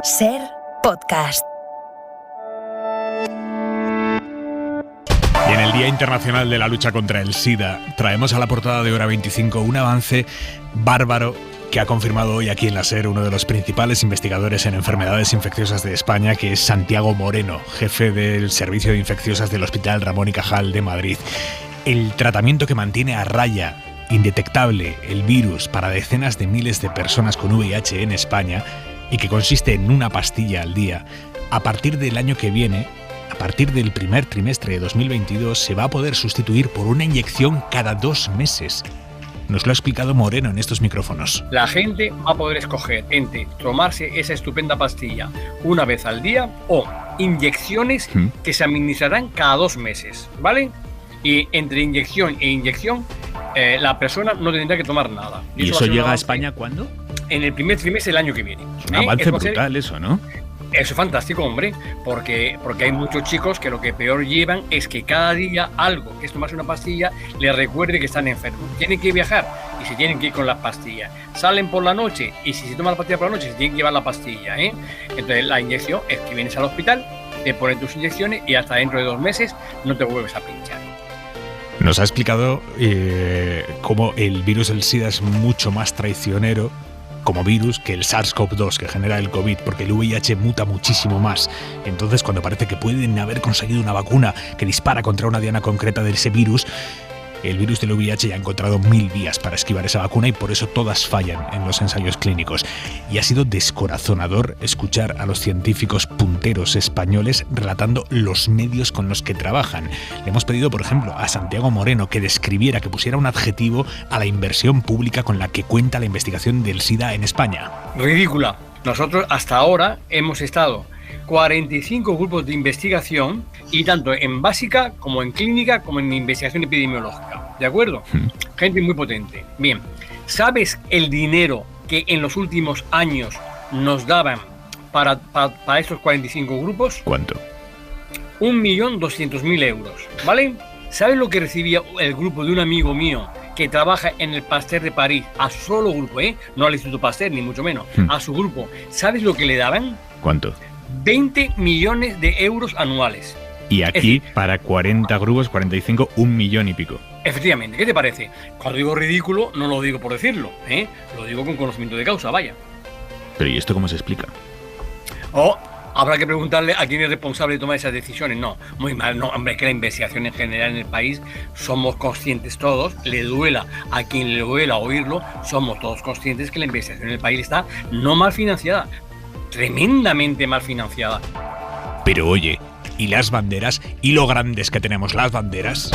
SER Podcast. Y en el Día Internacional de la Lucha contra el SIDA, traemos a la portada de Hora 25 un avance bárbaro que ha confirmado hoy aquí en la SER uno de los principales investigadores en enfermedades infecciosas de España, que es Santiago Moreno, jefe del Servicio de Infecciosas del Hospital Ramón y Cajal de Madrid. El tratamiento que mantiene a raya, indetectable, el virus para decenas de miles de personas con VIH en España y que consiste en una pastilla al día, a partir del año que viene, a partir del primer trimestre de 2022, se va a poder sustituir por una inyección cada 2 meses. Nos lo ha explicado Moreno en estos micrófonos. La gente va a poder escoger entre tomarse esa estupenda pastilla una vez al día o inyecciones que se administrarán cada 2 meses, ¿vale? Y entre inyección e inyección, la persona no tendrá que tomar nada. ¿Y eso llega a España cuándo? En el primer trimestre del año que viene. Es un avance brutal eso, ¿no? Eso es fantástico, hombre, porque hay muchos chicos que lo que peor llevan es que cada día algo, que es tomarse una pastilla, les recuerde que están enfermos. Tienen que viajar y se tienen que ir con las pastillas. Salen por la noche y si se toman la pastilla por la noche, se tienen que llevar la pastilla, ¿eh? Entonces la inyección es que vienes al hospital, te ponen tus inyecciones y hasta dentro de 2 meses no te vuelves a pinchar. Nos ha explicado cómo el virus del SIDA es mucho más traicionero como virus que el SARS-CoV-2 que genera el COVID, porque el VIH muta muchísimo más. Entonces, cuando parece que pueden haber conseguido una vacuna que dispara contra una diana concreta de ese virus, el virus del VIH ya ha encontrado 1000 vías para esquivar esa vacuna y por eso todas fallan en los ensayos clínicos. Y ha sido descorazonador escuchar a los científicos punteros españoles relatando los medios con los que trabajan. Le hemos pedido, por ejemplo, a Santiago Moreno que describiera, que pusiera un adjetivo a la inversión pública con la que cuenta la investigación del SIDA en España. Ridícula. Nosotros hasta ahora hemos estado 45 grupos de investigación y tanto en básica como en clínica como en investigación epidemiológica, ¿de acuerdo? Gente muy potente. Bien, ¿sabes el dinero que en los últimos años nos daban para estos 45 grupos? ¿Cuánto? 1.200.000 euros, ¿vale? ¿Sabes lo que recibía el grupo de un amigo mío que trabaja en el Pasteur de París, a su solo grupo, no al Instituto Pasteur, ni mucho menos, a su grupo? ¿Sabes lo que le daban? ¿Cuánto? 20 millones de euros anuales. Y aquí, para 40 grupos, 45, 1 millón y pico. Efectivamente, ¿qué te parece? Cuando digo ridículo, no lo digo por decirlo, lo digo con conocimiento de causa, vaya. Pero ¿y esto cómo se explica? Habrá que preguntarle a quién es responsable de tomar esas decisiones. No, muy mal, no, hombre, es que la investigación en general en el país somos conscientes todos, le duela a quien le duela oírlo, somos todos conscientes que la investigación en el país está no mal financiada, tremendamente mal financiada. Pero oye, ¿y las banderas? ¿Y lo grandes que tenemos las banderas?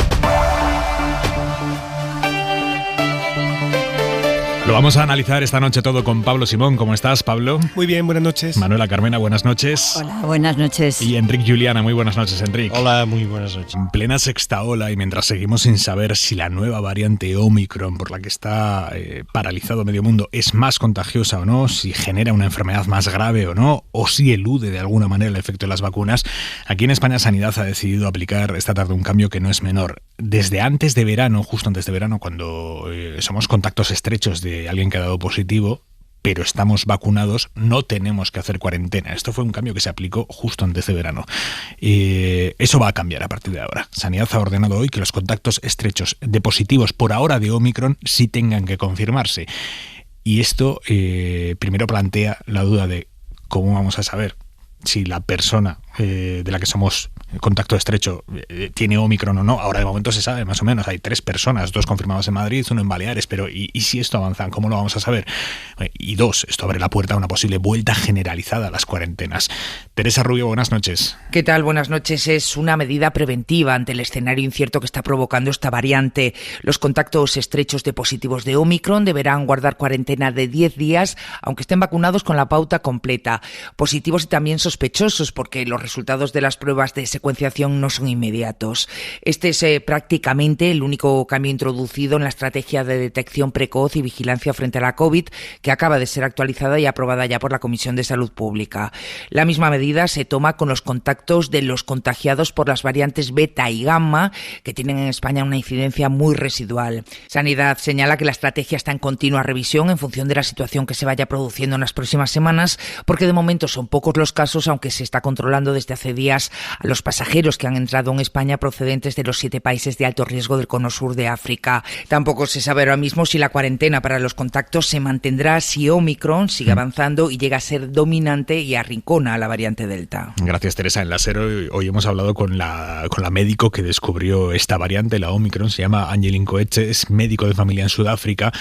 Lo vamos a analizar esta noche todo con Pablo Simón. ¿Cómo estás, Pablo? Muy bien, buenas noches. Manuela Carmena, buenas noches. Hola, buenas noches. Y Enric Juliana, muy buenas noches, Enric. Hola, muy buenas noches. En plena sexta ola y mientras seguimos sin saber si la nueva variante Omicron, por la que está paralizado medio mundo, es más contagiosa o no, si genera una enfermedad más grave o no, o si elude de alguna manera el efecto de las vacunas, aquí en España Sanidad ha decidido aplicar esta tarde un cambio que no es menor. Desde antes de verano, justo antes de verano, cuando somos contactos estrechos de alguien que ha dado positivo, pero estamos vacunados, no tenemos que hacer cuarentena. Esto fue un cambio que se aplicó justo antes de verano. Eso va a cambiar a partir de ahora. Sanidad ha ordenado hoy que los contactos estrechos de positivos por ahora de Omicron sí tengan que confirmarse. Y esto primero plantea la duda de cómo vamos a saber si la persona de la que somos contacto estrecho tiene Omicron o no. Ahora de momento se sabe más o menos, hay 3 personas, 2 confirmadas en Madrid, 1 en Baleares, pero ¿y si esto avanza? ¿Cómo lo vamos a saber? Y 2, esto abre la puerta a una posible vuelta generalizada a las cuarentenas. Teresa Rubio, buenas noches. ¿Qué tal? Buenas noches. Es una medida preventiva ante el escenario incierto que está provocando esta variante. Los contactos estrechos de positivos de Omicron deberán guardar cuarentena de 10 días, aunque estén vacunados con la pauta completa. Positivos y también sospechosos, porque los resultados de las pruebas de secuenciación no son inmediatos. Este es prácticamente el único cambio introducido en la estrategia de detección precoz y vigilancia frente a la COVID, que acaba de ser actualizada y aprobada ya por la Comisión de Salud Pública. La misma medida se toma con los contactos de los contagiados por las variantes beta y gamma, que tienen en España una incidencia muy residual. Sanidad señala que la estrategia está en continua revisión en función de la situación que se vaya produciendo en las próximas semanas, porque de momento son pocos los casos, aunque se está controlando desde hace días a los pasajeros que han entrado en España procedentes de los 7 países de alto riesgo del cono sur de África. Tampoco se sabe ahora mismo si la cuarentena para los contactos se mantendrá si Omicron sigue avanzando y llega a ser dominante y arrincona a la variante Delta. Gracias, Teresa. En la SER hoy hemos hablado con la médico que descubrió esta variante, la Omicron. Se llama Angelin Coetzee, es médico de familia en Sudáfrica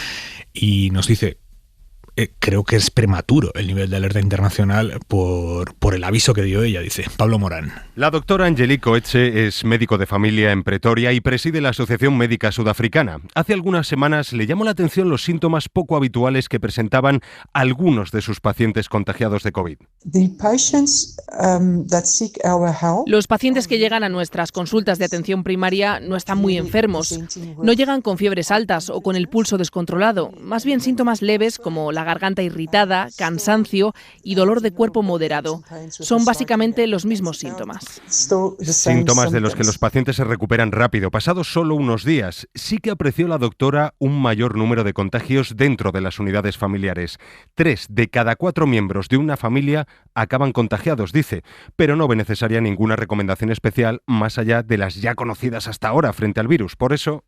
y nos dice: creo que es prematuro el nivel de alerta internacional por el aviso que dio ella, dice Pablo Morán. La doctora Angelin Coetzee es médico de familia en Pretoria y preside la Asociación Médica Sudafricana. Hace algunas semanas le llamó la atención los síntomas poco habituales que presentaban algunos de sus pacientes contagiados de COVID. Los pacientes que llegan a nuestras consultas de atención primaria no están muy enfermos. No llegan con fiebres altas o con el pulso descontrolado, más bien síntomas leves como la garganta irritada, cansancio y dolor de cuerpo moderado. Son básicamente los mismos síntomas. Síntomas de los que los pacientes se recuperan rápido, pasados solo unos días. Sí que apreció la doctora un mayor número de contagios dentro de las unidades familiares. 3 de cada 4 miembros de una familia acaban contagiados, dice, pero no ve necesaria ninguna recomendación especial más allá de las ya conocidas hasta ahora frente al virus. Por eso,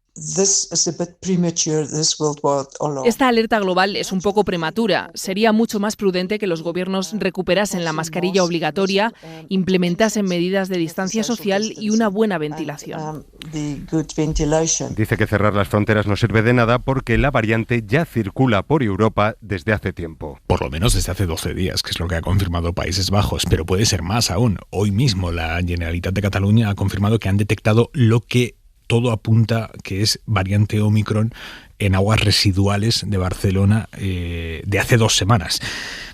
esta alerta global es un poco prematura. Sería mucho más prudente que los gobiernos recuperasen la mascarilla obligatoria, implementasen medidas de distancia social y una buena ventilación. Dice que cerrar las fronteras no sirve de nada porque la variante ya circula por Europa desde hace tiempo. Por lo menos desde hace 12 días, que es lo que ha confirmado Países Bajos, pero puede ser más aún. Hoy mismo la Generalitat de Cataluña ha confirmado que han detectado lo que todo apunta que es variante Omicron en aguas residuales de Barcelona de hace 2 semanas.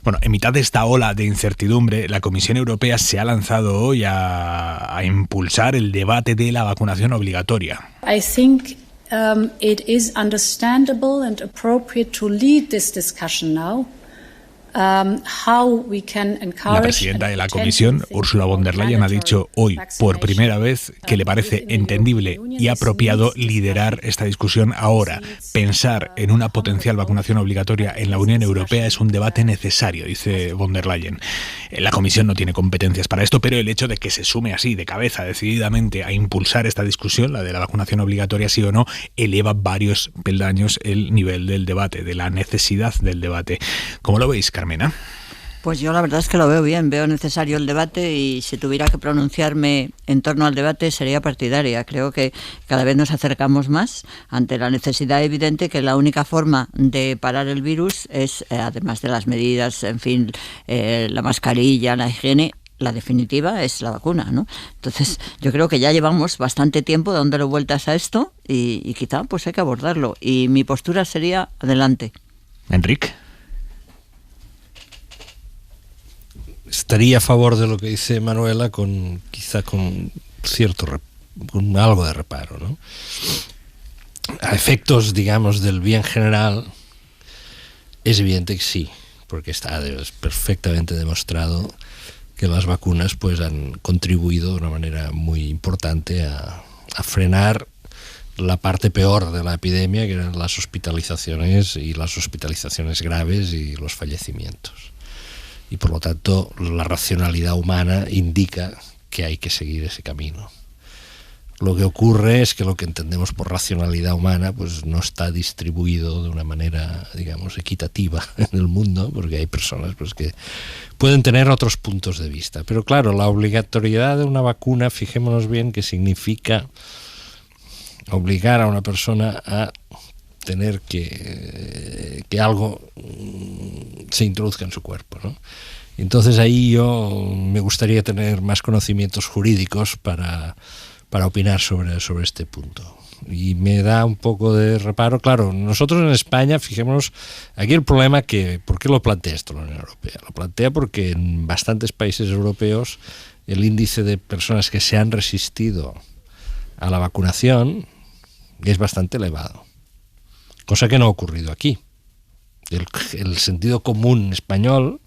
Bueno, en mitad de esta ola de incertidumbre, la Comisión Europea se ha lanzado hoy a impulsar el debate de la vacunación obligatoria. I think it is understandable and appropriate to lead this discussion now. La presidenta de la Comisión, Ursula von der Leyen, ha dicho hoy por primera vez que le parece entendible y apropiado liderar esta discusión ahora. Pensar en una potencial vacunación obligatoria en la Unión Europea es un debate necesario, dice von der Leyen. La Comisión no tiene competencias para esto, pero el hecho de que se sume así, de cabeza, decididamente, a impulsar esta discusión, la de la vacunación obligatoria sí o no, eleva varios peldaños el nivel del debate, de la necesidad del debate. ¿Cómo lo veis, Carmena? Pues yo la verdad es que lo veo bien, veo necesario el debate y si tuviera que pronunciarme en torno al debate sería partidaria. Creo que cada vez nos acercamos más ante la necesidad evidente que la única forma de parar el virus es, además de las medidas, en fin, la mascarilla, la higiene, la definitiva es la vacuna, ¿no? Entonces yo creo que ya llevamos bastante tiempo dándole vueltas a esto y quizá pues hay que abordarlo. Y mi postura sería adelante. Enrique. Estaría a favor de lo que dice Manuela, quizá con algo de reparo, ¿no? A efectos, digamos, del bien general, es evidente que sí, porque es perfectamente demostrado que las vacunas pues han contribuido de una manera muy importante a frenar la parte peor de la epidemia, que eran las hospitalizaciones y las hospitalizaciones graves y los fallecimientos. Y por lo tanto la racionalidad humana indica que hay que seguir ese camino. Lo que ocurre es que lo que entendemos por racionalidad humana pues no está distribuido de una manera, digamos, equitativa en el mundo, porque hay personas pues que pueden tener otros puntos de vista. Pero claro, la obligatoriedad de una vacuna, fijémonos bien, que significa obligar a una persona a tener que algo se introduzca en su cuerpo, ¿no? Entonces ahí yo me gustaría tener más conocimientos jurídicos para opinar sobre este punto. Y me da un poco de reparo. Claro, nosotros en España, fijémonos, aquí el problema ¿por qué lo plantea esto la Unión Europea? Lo plantea porque en bastantes países europeos el índice de personas que se han resistido a la vacunación es bastante elevado, cosa que no ha ocurrido aquí. El sentido común español,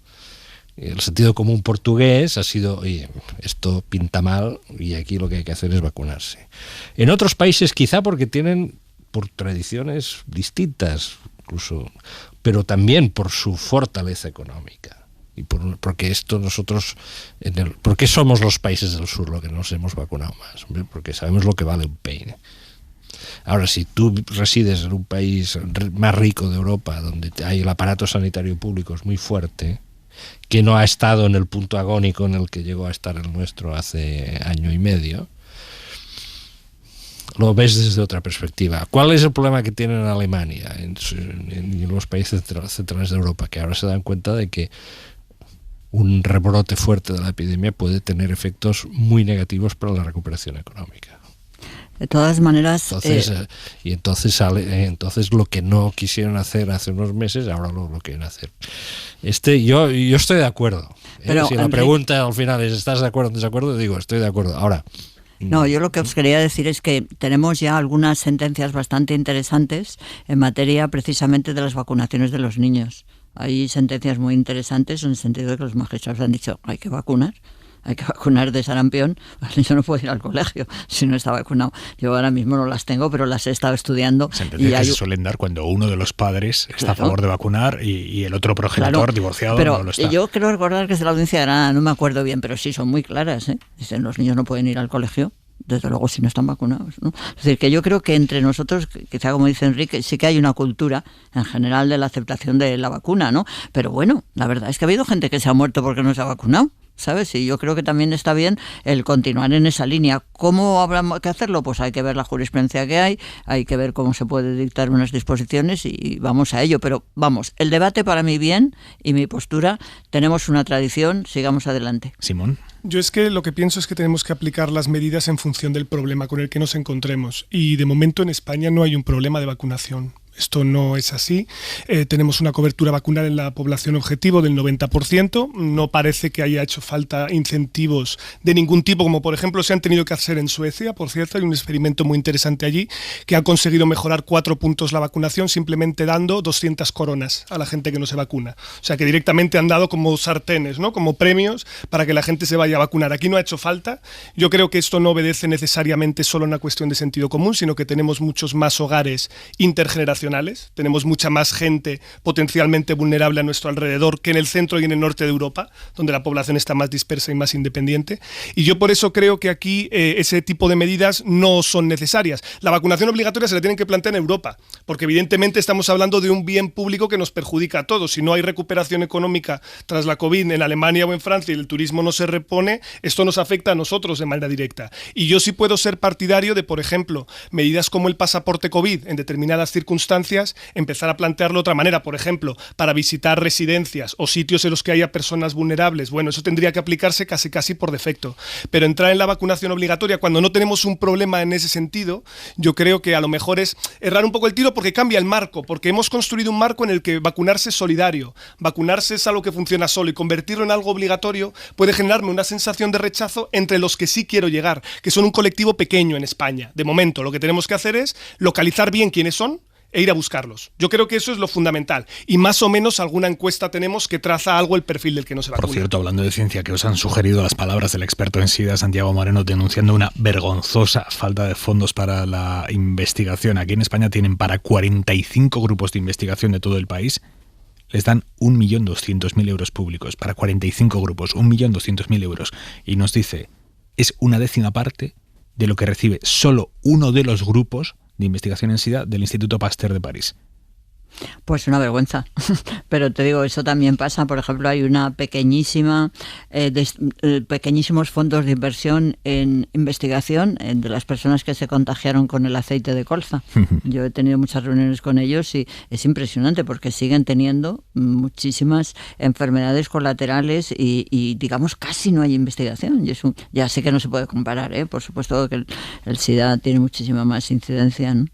el sentido común portugués ha sido, oye, esto pinta mal y aquí lo que hay que hacer es vacunarse. En otros países quizá porque tienen, por tradiciones distintas incluso, pero también por su fortaleza económica. Y porque esto nosotros, ¿por qué somos los países del sur los que nos hemos vacunado más? Hombre, porque sabemos lo que vale un peine. Ahora, si tú resides en un país más rico de Europa, donde hay el aparato sanitario público es muy fuerte, que no ha estado en el punto agónico en el que llegó a estar el nuestro hace año y medio, lo ves desde otra perspectiva. ¿Cuál es el problema que tienen en Alemania, en los países centrales de Europa? Que ahora se dan cuenta de que un rebrote fuerte de la epidemia puede tener efectos muy negativos para la recuperación económica. De todas maneras... Entonces lo que no quisieron hacer hace unos meses, ahora lo quieren hacer. Yo estoy de acuerdo. Pero, si la pregunta al final es ¿estás de acuerdo o en desacuerdo? Digo, estoy de acuerdo. Ahora... No, yo lo que os quería decir es que tenemos ya algunas sentencias bastante interesantes en materia precisamente de las vacunaciones de los niños. Hay sentencias muy interesantes en el sentido de que los magistrados han dicho hay que vacunar de sarampión, el niño no puede ir al colegio si no está vacunado. Yo ahora mismo no las tengo, pero las he estado estudiando. Sentencias que se suelen dar cuando uno de los padres está a favor de vacunar y el otro progenitor divorciado pero no lo está. Yo creo recordar que es de la Audiencia de Granada, no me acuerdo bien, pero sí son muy claras, ¿eh? Dicen los niños no pueden ir al colegio, desde luego si no están vacunados, ¿no? Es decir, que yo creo que entre nosotros, quizá como dice Enrique, sí que hay una cultura en general de la aceptación de la vacuna, ¿no? Pero bueno, la verdad es que ha habido gente que se ha muerto porque no se ha vacunado, ¿sabes? Y yo creo que también está bien el continuar en esa línea. ¿Cómo habrá que hacerlo? Pues hay que ver la jurisprudencia que hay que ver cómo se puede dictar unas disposiciones y vamos a ello. Pero vamos, el debate para mi bien y mi postura, tenemos una tradición, sigamos adelante. Simón. Yo es que lo que pienso es que tenemos que aplicar las medidas en función del problema con el que nos encontremos. Y de momento en España no hay un problema de vacunación. Esto no es así. Tenemos una cobertura vacunal en la población objetivo del 90%. No parece que haya hecho falta incentivos de ningún tipo, como por ejemplo se han tenido que hacer en Suecia. Por cierto, hay un experimento muy interesante allí que ha conseguido mejorar 4 puntos la vacunación simplemente dando 200 coronas a la gente que no se vacuna. O sea que directamente han dado como sartenes, ¿no? Como premios para que la gente se vaya a vacunar. Aquí no ha hecho falta. Yo creo que esto no obedece necesariamente solo a una cuestión de sentido común, sino que tenemos muchos más hogares intergeneracionales. Tenemos mucha más gente potencialmente vulnerable a nuestro alrededor que en el centro y en el norte de Europa, donde la población está más dispersa y más independiente. Y yo por eso creo que aquí ese tipo de medidas no son necesarias. La vacunación obligatoria se la tienen que plantear en Europa, porque evidentemente estamos hablando de un bien público que nos perjudica a todos. Si no hay recuperación económica tras la COVID en Alemania o en Francia y el turismo no se repone, esto nos afecta a nosotros de manera directa. Y yo sí puedo ser partidario de, por ejemplo, medidas como el pasaporte COVID en determinadas circunstancias, empezar a plantearlo de otra manera, por ejemplo, para visitar residencias o sitios en los que haya personas vulnerables. Bueno, eso tendría que aplicarse casi por defecto. Pero entrar en la vacunación obligatoria cuando no tenemos un problema en ese sentido, yo creo que a lo mejor es errar un poco el tiro porque cambia el marco, porque hemos construido un marco en el que vacunarse es solidario, vacunarse es algo que funciona solo y convertirlo en algo obligatorio puede generarme una sensación de rechazo entre los que sí quiero llegar, que son un colectivo pequeño en España. De momento, lo que tenemos que hacer es localizar bien quiénes son e ir a buscarlos. Yo creo que eso es lo fundamental. Y más o menos alguna encuesta tenemos que traza algo el perfil del que no se vacuna. Por cierto, hablando de ciencia, que os han sugerido las palabras del experto en SIDA, Santiago Moreno, denunciando una vergonzosa falta de fondos para la investigación. Aquí en España tienen para 45 grupos de investigación de todo el país, les dan 1.200.000 euros públicos. Para 45 grupos, 1.200.000 euros. Y nos dice, es una décima parte de lo que recibe solo uno de los grupos de investigación en SIDA del Instituto Pasteur de París. Pues una vergüenza, pero te digo, eso también pasa. Por ejemplo, hay una pequeñísimos fondos de inversión en investigación de las personas que se contagiaron con el aceite de colza. Yo he tenido muchas reuniones con ellos y es impresionante porque siguen teniendo muchísimas enfermedades colaterales y digamos casi no hay investigación. Y eso ya sé que no se puede comparar, ¿eh? Por supuesto que el SIDA tiene muchísima más incidencia, ¿no?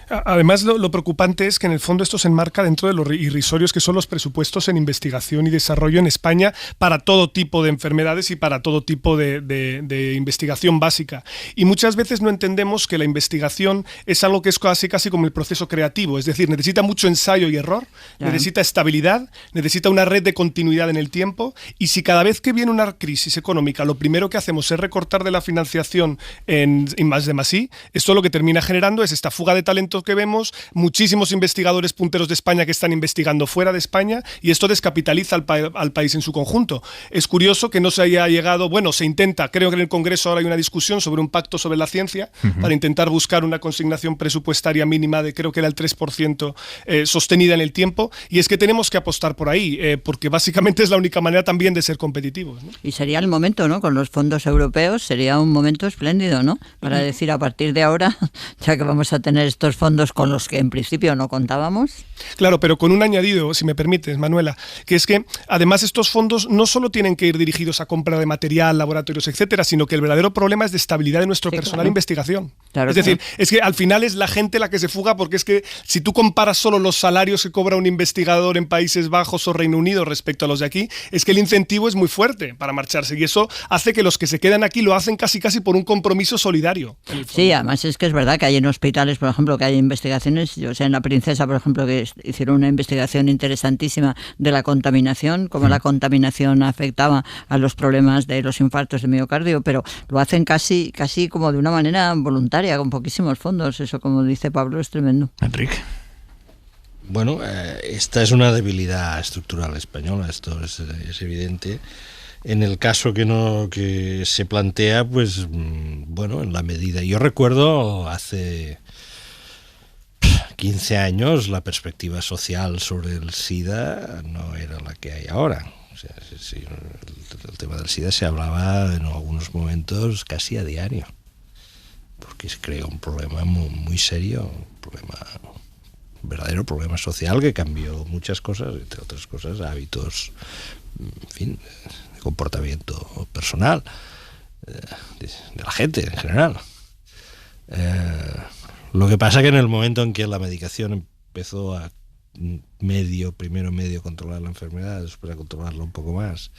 Además, lo preocupante es que en el fondo esto se enmarca dentro de los irrisorios que son los presupuestos en investigación y desarrollo en España para todo tipo de enfermedades y para todo tipo de investigación básica. Y muchas veces no entendemos que la investigación es algo que es casi como el proceso creativo, es decir, necesita mucho ensayo y error, necesita estabilidad, necesita una red de continuidad en el tiempo, y si cada vez que viene una crisis económica lo primero que hacemos es recortar de la financiación en I+D+I, esto lo que termina generando es esta fuga de talento que vemos, muchísimos investigadores punteros de España que están investigando fuera de España, y esto descapitaliza al país en su conjunto. Es curioso que no se haya llegado, se intenta, creo que en el Congreso ahora hay una discusión sobre un pacto sobre la ciencia para intentar buscar una consignación presupuestaria mínima de, creo que era el 3%, sostenida en el tiempo, y es que tenemos que apostar por ahí, porque básicamente es la única manera también de ser competitivos, ¿no? Y sería el momento, ¿no? Con los fondos europeos sería un momento espléndido, ¿no? Para decir, a partir de ahora, ya que vamos a tener estos fondos con los que en principio no contábamos. Claro, pero con un añadido, si me permites, Manuela, que es que además estos fondos no solo tienen que ir dirigidos a compra de material, laboratorios, etcétera, sino que el verdadero problema es de estabilidad de nuestro personal de investigación. Claro, es decir, es que al final es la gente la que se fuga, porque es que si tú comparas solo los salarios que cobra un investigador en Países Bajos o Reino Unido respecto a los de aquí, es que el incentivo es muy fuerte para marcharse, y eso hace que los que se quedan aquí lo hacen casi por un compromiso solidario. Sí, además es que es verdad que hay en hospitales, por ejemplo, que hay investigaciones, yo sé en La Princesa, por ejemplo, que hicieron una investigación interesantísima de la contaminación, cómo la contaminación afectaba a los problemas de los infartos de miocardio, pero lo hacen casi como de una manera voluntaria, con poquísimos fondos. Eso, como dice Pablo, es tremendo. Enrique. Bueno, esta es una debilidad estructural española, esto es evidente. En el caso que se plantea, pues en la medida. Yo recuerdo hace 15 años la perspectiva social sobre el SIDA no era la que hay ahora. O sea, el tema del SIDA se hablaba en algunos momentos casi a diario, porque se creó un problema muy serio, un verdadero problema social que cambió muchas cosas, entre otras cosas hábitos, en fin, de comportamiento personal de la gente en general. Lo que pasa que en el momento en que la medicación empezó a primero medio controlar la enfermedad, después a controlarla un poco más,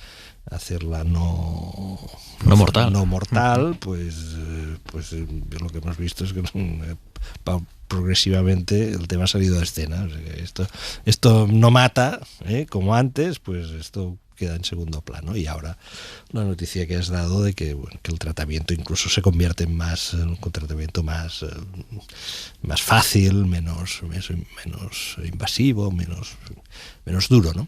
hacerla no mortal, pues lo que hemos visto es que progresivamente el tema ha salido a escena. O sea que esto no mata, como antes, pues esto queda en segundo plano, y ahora la noticia que has dado de que el tratamiento incluso se convierte en un tratamiento más fácil, menos invasivo, menos duro, ¿no?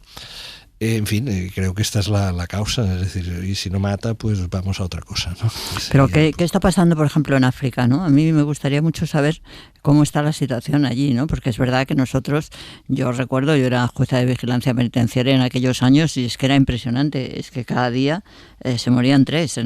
En fin, creo que esta es la causa, es decir, y si no mata, pues vamos a otra cosa, ¿no? Pero ¿qué está pasando, por ejemplo, en África, ¿no? A mí me gustaría mucho saber cómo está la situación allí, ¿no? Porque es verdad que yo recuerdo, yo era jueza de vigilancia penitenciaria en aquellos años, y es que era impresionante, es que cada día se morían 3,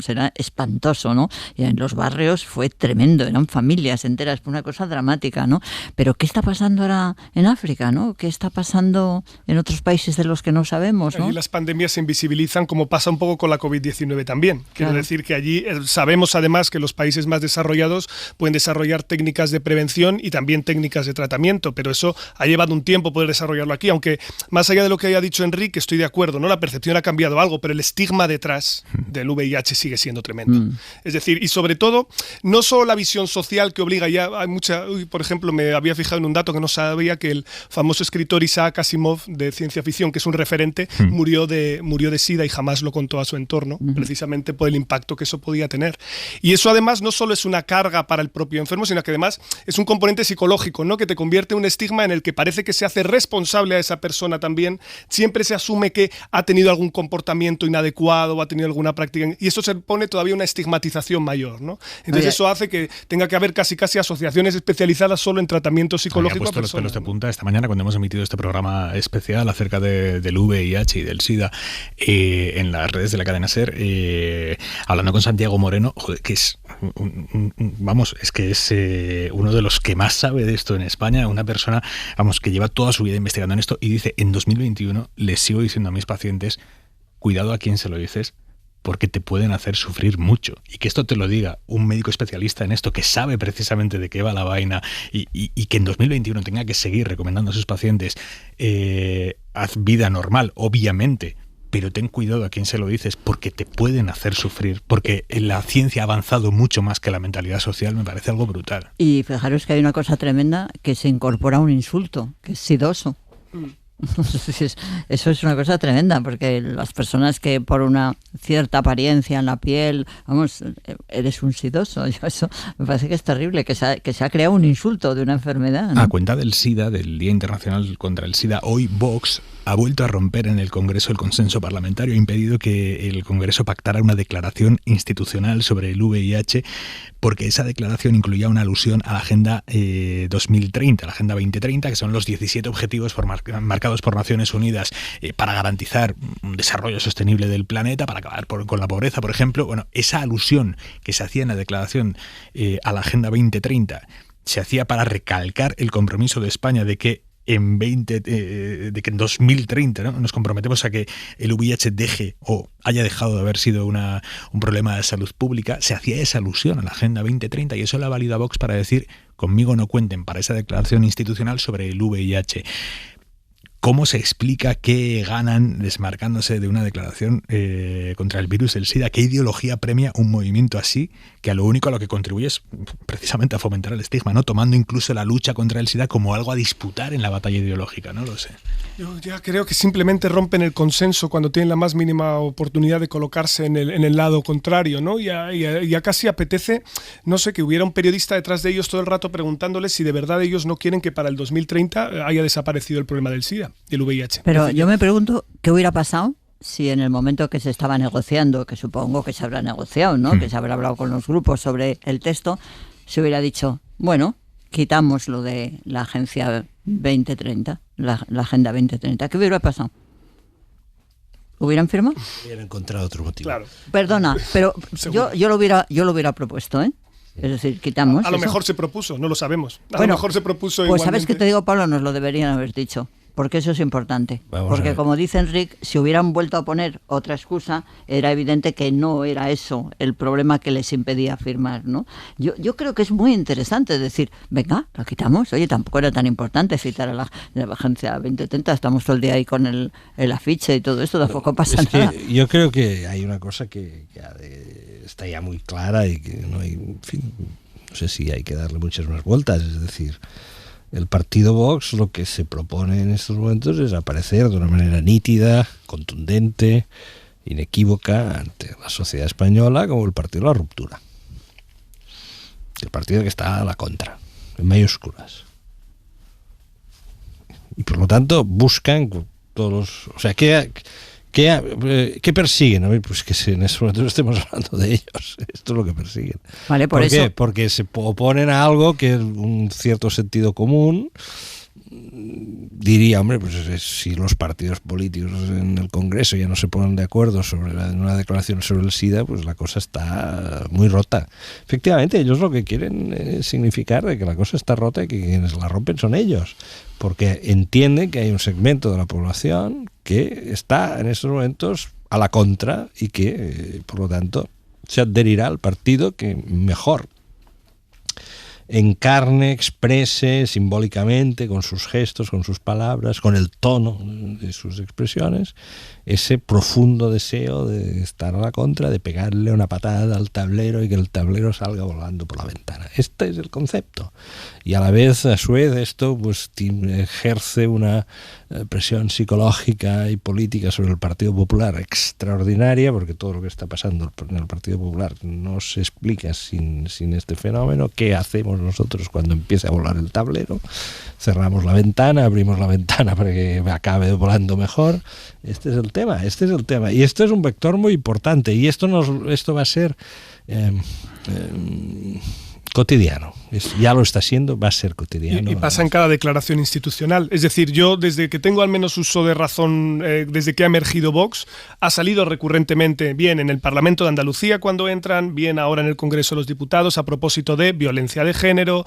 era espantoso, ¿no? Y en los barrios fue tremendo, eran familias enteras, fue una cosa dramática, ¿no? Pero ¿qué está pasando ahora en África, ¿no? ¿Qué está pasando en otros países de los que no sabemos, ¿no? Allí las pandemias se invisibilizan, como pasa un poco con la COVID-19 también. Quiero decir que allí sabemos además que los países más desarrollados pueden desarrollar técnicas de prevención y también técnicas de tratamiento, pero eso ha llevado un tiempo poder desarrollarlo aquí, aunque más allá de lo que haya dicho Enrique, estoy de acuerdo, ¿no? La percepción ha cambiado algo, pero el estigma detrás del VIH sigue siendo tremendo. Es decir, y sobre todo, no solo la visión social que obliga, ya hay por ejemplo, me había fijado en un dato que no sabía, que el famoso escritor Isaac Asimov de ciencia ficción, que es un referente, murió de SIDA y jamás lo contó a su entorno, precisamente por el impacto que eso podía tener. Y eso además no solo es una carga para el propio enfermo, sino que además es un componente psicológico, ¿no? Que te convierte en un estigma en el que parece que se hace responsable a esa persona también. Siempre se asume que ha tenido algún comportamiento inadecuado o ha tenido alguna práctica, y eso se pone todavía una estigmatización mayor, ¿no? Entonces eso hace que tenga que haber casi asociaciones especializadas solo en tratamiento psicológico. Me ha puesto los pelos de punta esta mañana cuando hemos emitido este programa especial acerca del VIH y del SIDA en las redes de la cadena SER, hablando con Santiago Moreno, que es uno de los que más sabe de esto en España, una persona que lleva toda su vida investigando en esto, y dice: en 2021 les sigo diciendo a mis pacientes, cuidado a quién se lo dices, porque te pueden hacer sufrir mucho. Y que esto te lo diga un médico especialista en esto, que sabe precisamente de qué va la vaina y que en 2021 tenga que seguir recomendando a sus pacientes haz vida normal, obviamente, pero ten cuidado a quién se lo dices, porque te pueden hacer sufrir, porque la ciencia ha avanzado mucho más que la mentalidad social. Me parece algo brutal. Y fijaros que hay una cosa tremenda, que se incorpora un insulto, que es sidoso. Eso es una cosa tremenda, porque las personas que por una cierta apariencia en la piel, vamos, eres un sidoso, eso me parece que es terrible, que se ha creado un insulto de una enfermedad, ¿no? A cuenta del SIDA, del Día Internacional contra el SIDA, hoy Vox ha vuelto a romper en el Congreso el consenso parlamentario, ha impedido que el Congreso pactara una declaración institucional sobre el VIH, porque esa declaración incluía una alusión a la Agenda 2030, la Agenda 2030, que son los 17 objetivos marcados por Naciones Unidas para garantizar un desarrollo sostenible del planeta, para acabar con la pobreza, por ejemplo. Bueno, esa alusión que se hacía en la declaración a la Agenda 2030 se hacía para recalcar el compromiso de España de que en 2030, ¿no?, nos comprometemos a que el VIH deje o haya dejado de haber sido un problema de salud pública. Se hacía esa alusión a la Agenda 2030 y eso la valida Vox para decir: conmigo no cuenten para esa declaración institucional sobre el VIH. ¿Cómo se explica que ganan desmarcándose de una declaración contra el virus del SIDA? ¿Qué ideología premia un movimiento así, que a lo único a lo que contribuye es precisamente a fomentar el estigma, ¿no?, tomando incluso la lucha contra el SIDA como algo a disputar en la batalla ideológica? No lo sé. Yo ya creo que simplemente rompen el consenso cuando tienen la más mínima oportunidad de colocarse en el lado contrario, ¿no? Ya casi apetece, no sé, que hubiera un periodista detrás de ellos todo el rato preguntándoles si de verdad ellos no quieren que para el 2030 haya desaparecido el problema del SIDA y el VIH. Pero yo me pregunto qué hubiera pasado si en el momento que se estaba negociando, que supongo que se habrá negociado, ¿no?, que se habrá hablado con los grupos sobre el texto, se hubiera dicho, bueno, quitamos lo de la Agencia 2030, la Agenda 2030. ¿Qué hubiera pasado? ¿Hubieran firmado? Hubieran encontrado otro motivo. Claro. Perdona, pero yo lo hubiera propuesto, ¿eh? Es decir, quitamos. A lo mejor se propuso, no lo sabemos. A lo Bueno, mejor se propuso pues igualmente. ¿sabes qué te digo, Pablo? Nos lo deberían haber dicho, porque eso es importante. Porque como dice Enric, si hubieran vuelto a poner otra excusa, era evidente que no era eso el problema que les impedía firmar, ¿no? Yo creo que es muy interesante decir, venga, lo quitamos. Oye, tampoco era tan importante citar a la Agencia 2030, estamos todo el día ahí con el afiche y todo esto, tampoco pasa nada. Yo creo que hay una cosa que está ya muy clara y que no hay, en fin, no sé si hay que darle muchas más vueltas. Es decir, el partido Vox lo que se propone en estos momentos es aparecer de una manera nítida, contundente, inequívoca ante la sociedad española como el partido de la ruptura. El partido que está a la contra, en mayúsculas. Y por lo tanto buscan todos los... O sea, ¿qué persiguen? Pues que en estos momentos estemos hablando de ellos. Esto es lo que persiguen. Vale, ¿Por qué? Porque se oponen a algo que un cierto sentido común diría, hombre, pues si los partidos políticos en el Congreso ya no se ponen de acuerdo sobre una declaración sobre el SIDA, pues la cosa está muy rota. Efectivamente, ellos lo que quieren es significar de que la cosa está rota y que quienes la rompen son ellos, porque entienden que hay un segmento de la población que está en estos momentos a la contra y que, por lo tanto, se adherirá al partido que mejor encarne, exprese simbólicamente, con sus gestos, con sus palabras, con el tono de sus expresiones, ese profundo deseo de estar a la contra, de pegarle una patada al tablero y que el tablero salga volando por la ventana. Este es el concepto. Y a la vez, a su vez, esto pues ejerce una presión psicológica y política sobre el Partido Popular extraordinaria, porque todo lo que está pasando en el Partido Popular no se explica sin este fenómeno. ¿Qué hacemos nosotros cuando empiece a volar el tablero? Cerramos la ventana, abrimos la ventana para que acabe volando mejor. Este es el tema. Y esto es un vector muy importante. Y esto va a ser cotidiano. Ya lo está siendo, va a ser cotidiano. Y pasa en cada declaración institucional. Es decir, yo desde que tengo al menos uso de razón, desde que ha emergido Vox, ha salido recurrentemente, bien en el Parlamento de Andalucía cuando entran, bien ahora en el Congreso de los Diputados, a propósito de violencia de género,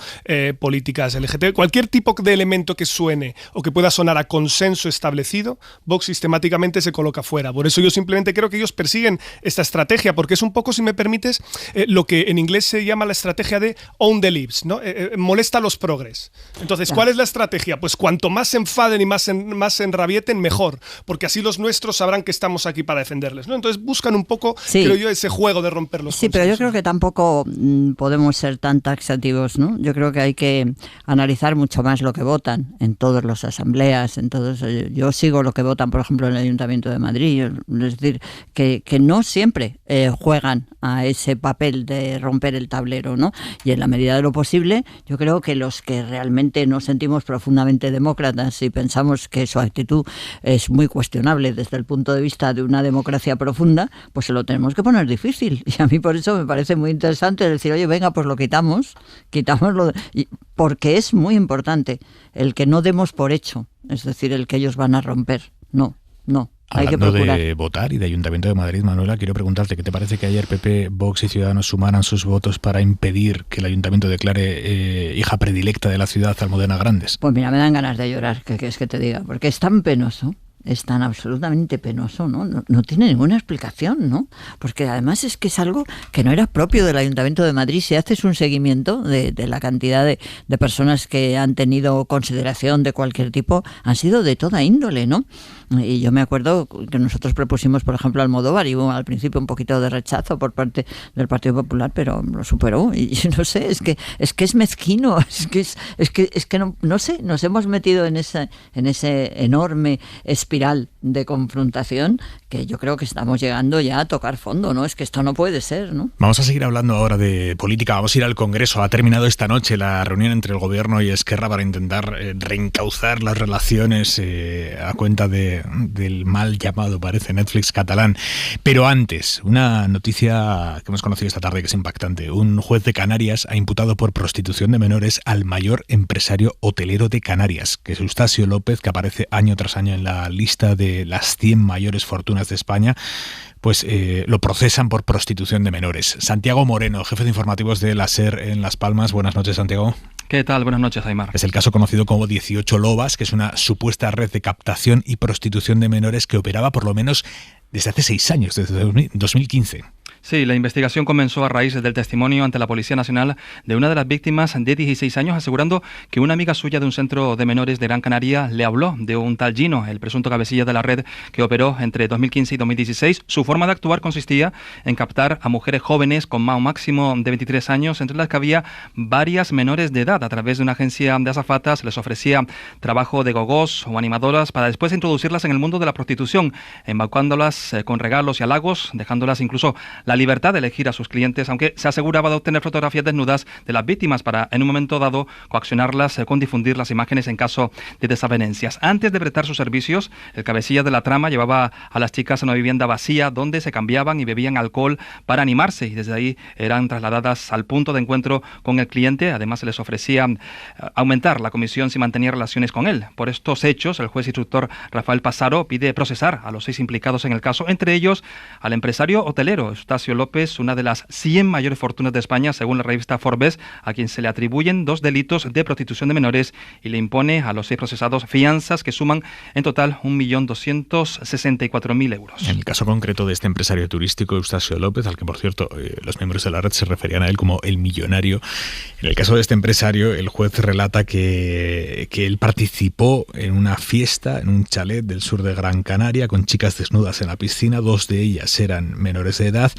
políticas LGTB, cualquier tipo de elemento que suene o que pueda sonar a consenso establecido, Vox sistemáticamente se coloca fuera. Por eso yo simplemente creo que ellos persiguen esta estrategia, porque es un poco, si me permites, lo que en inglés se llama la estrategia de own the libs, ¿no? Molesta a los progres. Entonces, ¿cuál es la estrategia? Pues cuanto más se enfaden y más se enrabieten, mejor, porque así los nuestros sabrán que estamos aquí para defenderles, ¿no? Entonces buscan un poco, creo yo, ese juego de romper los consensos. Pero yo creo que tampoco podemos ser tan taxativos, ¿no? Yo creo que hay que analizar mucho más lo que votan en todas las asambleas, en todos. Yo sigo lo que votan, por ejemplo, en el Ayuntamiento de Madrid, es decir, que no siempre juegan a ese papel de romper el tablero, ¿no? Y en la medida de lo posible, yo creo que los que realmente nos sentimos profundamente demócratas y pensamos que su actitud es muy cuestionable desde el punto de vista de una democracia profunda, pues se lo tenemos que poner difícil. Y a mí por eso me parece muy interesante decir, oye, venga, pues lo quitámoslo, porque es muy importante el que no demos por hecho, es decir, el que ellos van a romper. No. Hablando de votar y de Ayuntamiento de Madrid, Manuela, quiero preguntarte, ¿qué te parece que ayer PP, Vox y Ciudadanos sumaran sus votos para impedir que el Ayuntamiento declare hija predilecta de la ciudad a Almudena Grandes? Pues mira, me dan ganas de llorar, ¿qué quieres que te diga? Porque es tan penoso. Es tan absolutamente penoso, ¿no? No tiene ninguna explicación, ¿no? Porque además es que es algo que no era propio del Ayuntamiento de Madrid. Si haces un seguimiento de la cantidad de personas que han tenido consideración de cualquier tipo, han sido de toda índole, ¿no? Y yo me acuerdo que nosotros propusimos, por ejemplo, Almodóvar, y hubo al principio un poquito de rechazo por parte del Partido Popular, pero lo superó. Y no sé, es que es mezquino, es que no sé, nos hemos metido en ese enorme espiral de confrontación que yo creo que estamos llegando ya a tocar fondo, ¿no? Es que esto no puede ser, ¿no? Vamos a seguir hablando ahora de política, vamos a ir al Congreso. Ha terminado esta noche la reunión entre el Gobierno y Esquerra para intentar reencauzar las relaciones a cuenta del mal llamado, parece, Netflix catalán. Pero antes, una noticia que hemos conocido esta tarde que es impactante. Un juez de Canarias ha imputado por prostitución de menores al mayor empresario hotelero de Canarias, que es Eustacio López, que aparece año tras año en la lista de las 100 mayores fortunas de España. Pues lo procesan por prostitución de menores. Santiago Moreno, jefe de informativos de la SER en Las Palmas. Buenas noches, Santiago. ¿Qué tal? Buenas noches, Aimar. Es el caso conocido como 18 Lobas, que es una supuesta red de captación y prostitución de menores que operaba por lo menos desde hace 6 años, desde 2015. Sí, la investigación comenzó a raíz del testimonio ante la Policía Nacional de una de las víctimas de 16 años, asegurando que una amiga suya de un centro de menores de Gran Canaria le habló de un tal Gino, el presunto cabecilla de la red que operó entre 2015 y 2016. Su forma de actuar consistía en captar a mujeres jóvenes con un máximo de 23 años, entre las que había varias menores de edad. A través de una agencia de azafatas les ofrecía trabajo de gogós o animadoras para después introducirlas en el mundo de la prostitución, embaucándolas con regalos y halagos, dejándolas incluso la libertad de elegir a sus clientes, aunque se aseguraba de obtener fotografías desnudas de las víctimas para, en un momento dado, coaccionarlas con difundir las imágenes en caso de desavenencias. Antes de prestar sus servicios, el cabecilla de la trama llevaba a las chicas a una vivienda vacía donde se cambiaban y bebían alcohol para animarse, y desde ahí eran trasladadas al punto de encuentro con el cliente. Además, se les ofrecía aumentar la comisión si mantenía relaciones con él. Por estos hechos, el juez instructor Rafael Pasaro pide procesar a los 6 implicados en el caso, entre ellos al empresario hotelero Eustacio López, una de las 100 mayores fortunas de España, según la revista Forbes, a quien se le atribuyen 2 delitos de prostitución de menores, y le impone a los 6 procesados fianzas que suman en total 1.264.000 euros. En el caso concreto de este empresario turístico, Eustacio López, al que por cierto los miembros de la red se referían a él como el millonario, en el caso de este empresario, el juez relata que él participó en una fiesta en un chalet del sur de Gran Canaria con chicas desnudas en la piscina, 2 de ellas eran menores de edad,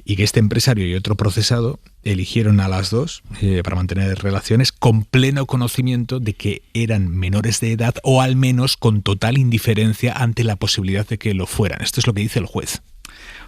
y que este empresario y otro procesado eligieron a las 2 para mantener relaciones con pleno conocimiento de que eran menores de edad, o al menos con total indiferencia ante la posibilidad de que lo fueran. Esto es lo que dice el juez.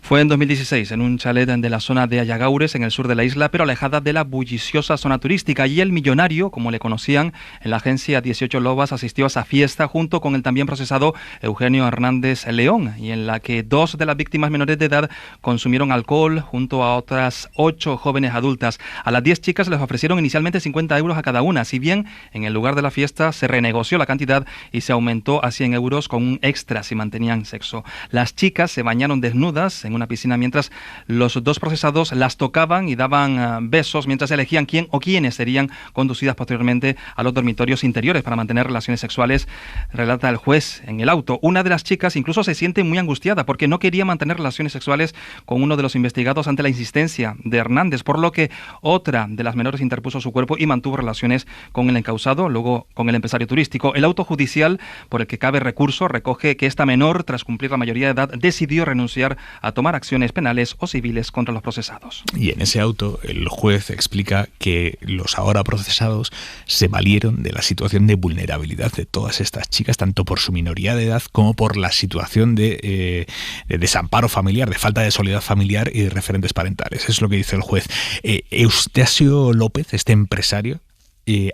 Fue en 2016 en un chalet de la zona de Ayagaures, en el sur de la isla, pero alejada de la bulliciosa zona turística. Y el millonario, como le conocían en la agencia 18 Lobas, asistió a esa fiesta junto con el también procesado Eugenio Hernández León, y en la que 2 de las víctimas menores de edad consumieron alcohol junto a otras 8 jóvenes adultas. A las 10 chicas les ofrecieron inicialmente 50 euros a cada una, si bien en el lugar de la fiesta se renegoció la cantidad y se aumentó a 100 euros con un extra si mantenían sexo. Las chicas se bañaron desnudas en una piscina mientras los 2 procesados las tocaban y daban besos mientras elegían quién o quiénes serían conducidas posteriormente a los dormitorios interiores para mantener relaciones sexuales, relata el juez en el auto. Una de las chicas incluso se siente muy angustiada porque no quería mantener relaciones sexuales con uno de los investigados ante la insistencia de Hernández, por lo que otra de las menores interpuso su cuerpo y mantuvo relaciones con el encausado, luego con el empresario turístico. El auto judicial por el que cabe recurso recoge que esta menor, tras cumplir la mayoría de edad, decidió renunciar a tomar acciones penales o civiles contra los procesados. Y en ese auto el juez explica que los ahora procesados se valieron de la situación de vulnerabilidad de todas estas chicas, tanto por su minoría de edad como por la situación de desamparo familiar, de falta de solidaridad familiar y de referentes parentales. Es lo que dice el juez. Eustasio López, este empresario,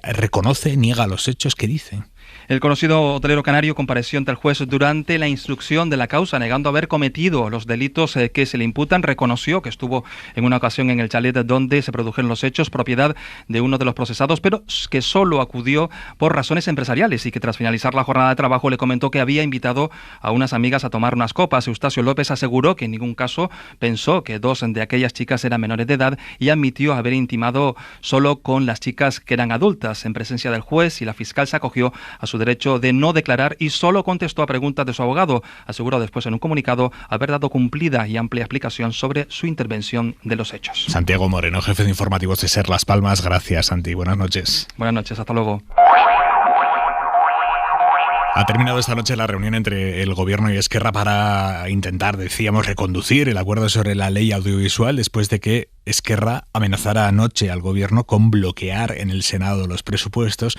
reconoce, niega los hechos que dice. El conocido hotelero canario compareció ante el juez durante la instrucción de la causa, negando haber cometido los delitos que se le imputan. Reconoció que estuvo en una ocasión en el chalet donde se produjeron los hechos, propiedad de uno de los procesados, pero que solo acudió por razones empresariales y que tras finalizar la jornada de trabajo le comentó que había invitado a unas amigas a tomar unas copas. Eustasio López aseguró que en ningún caso pensó que 2 de aquellas chicas eran menores de edad y admitió haber intimado solo con las chicas que eran adultas. En presencia del juez y la fiscal se acogió a su derecho de no declarar y solo contestó a preguntas de su abogado. Aseguró después en un comunicado haber dado cumplida y amplia explicación sobre su intervención de los hechos. Santiago Moreno, jefe de informativos de SER Las Palmas. Gracias, Santi. Buenas noches. Buenas noches, hasta luego. Ha terminado esta noche la reunión entre el Gobierno y Esquerra para intentar, decíamos, reconducir el acuerdo sobre la ley audiovisual después de que Esquerra amenazara anoche al Gobierno con bloquear en el Senado los presupuestos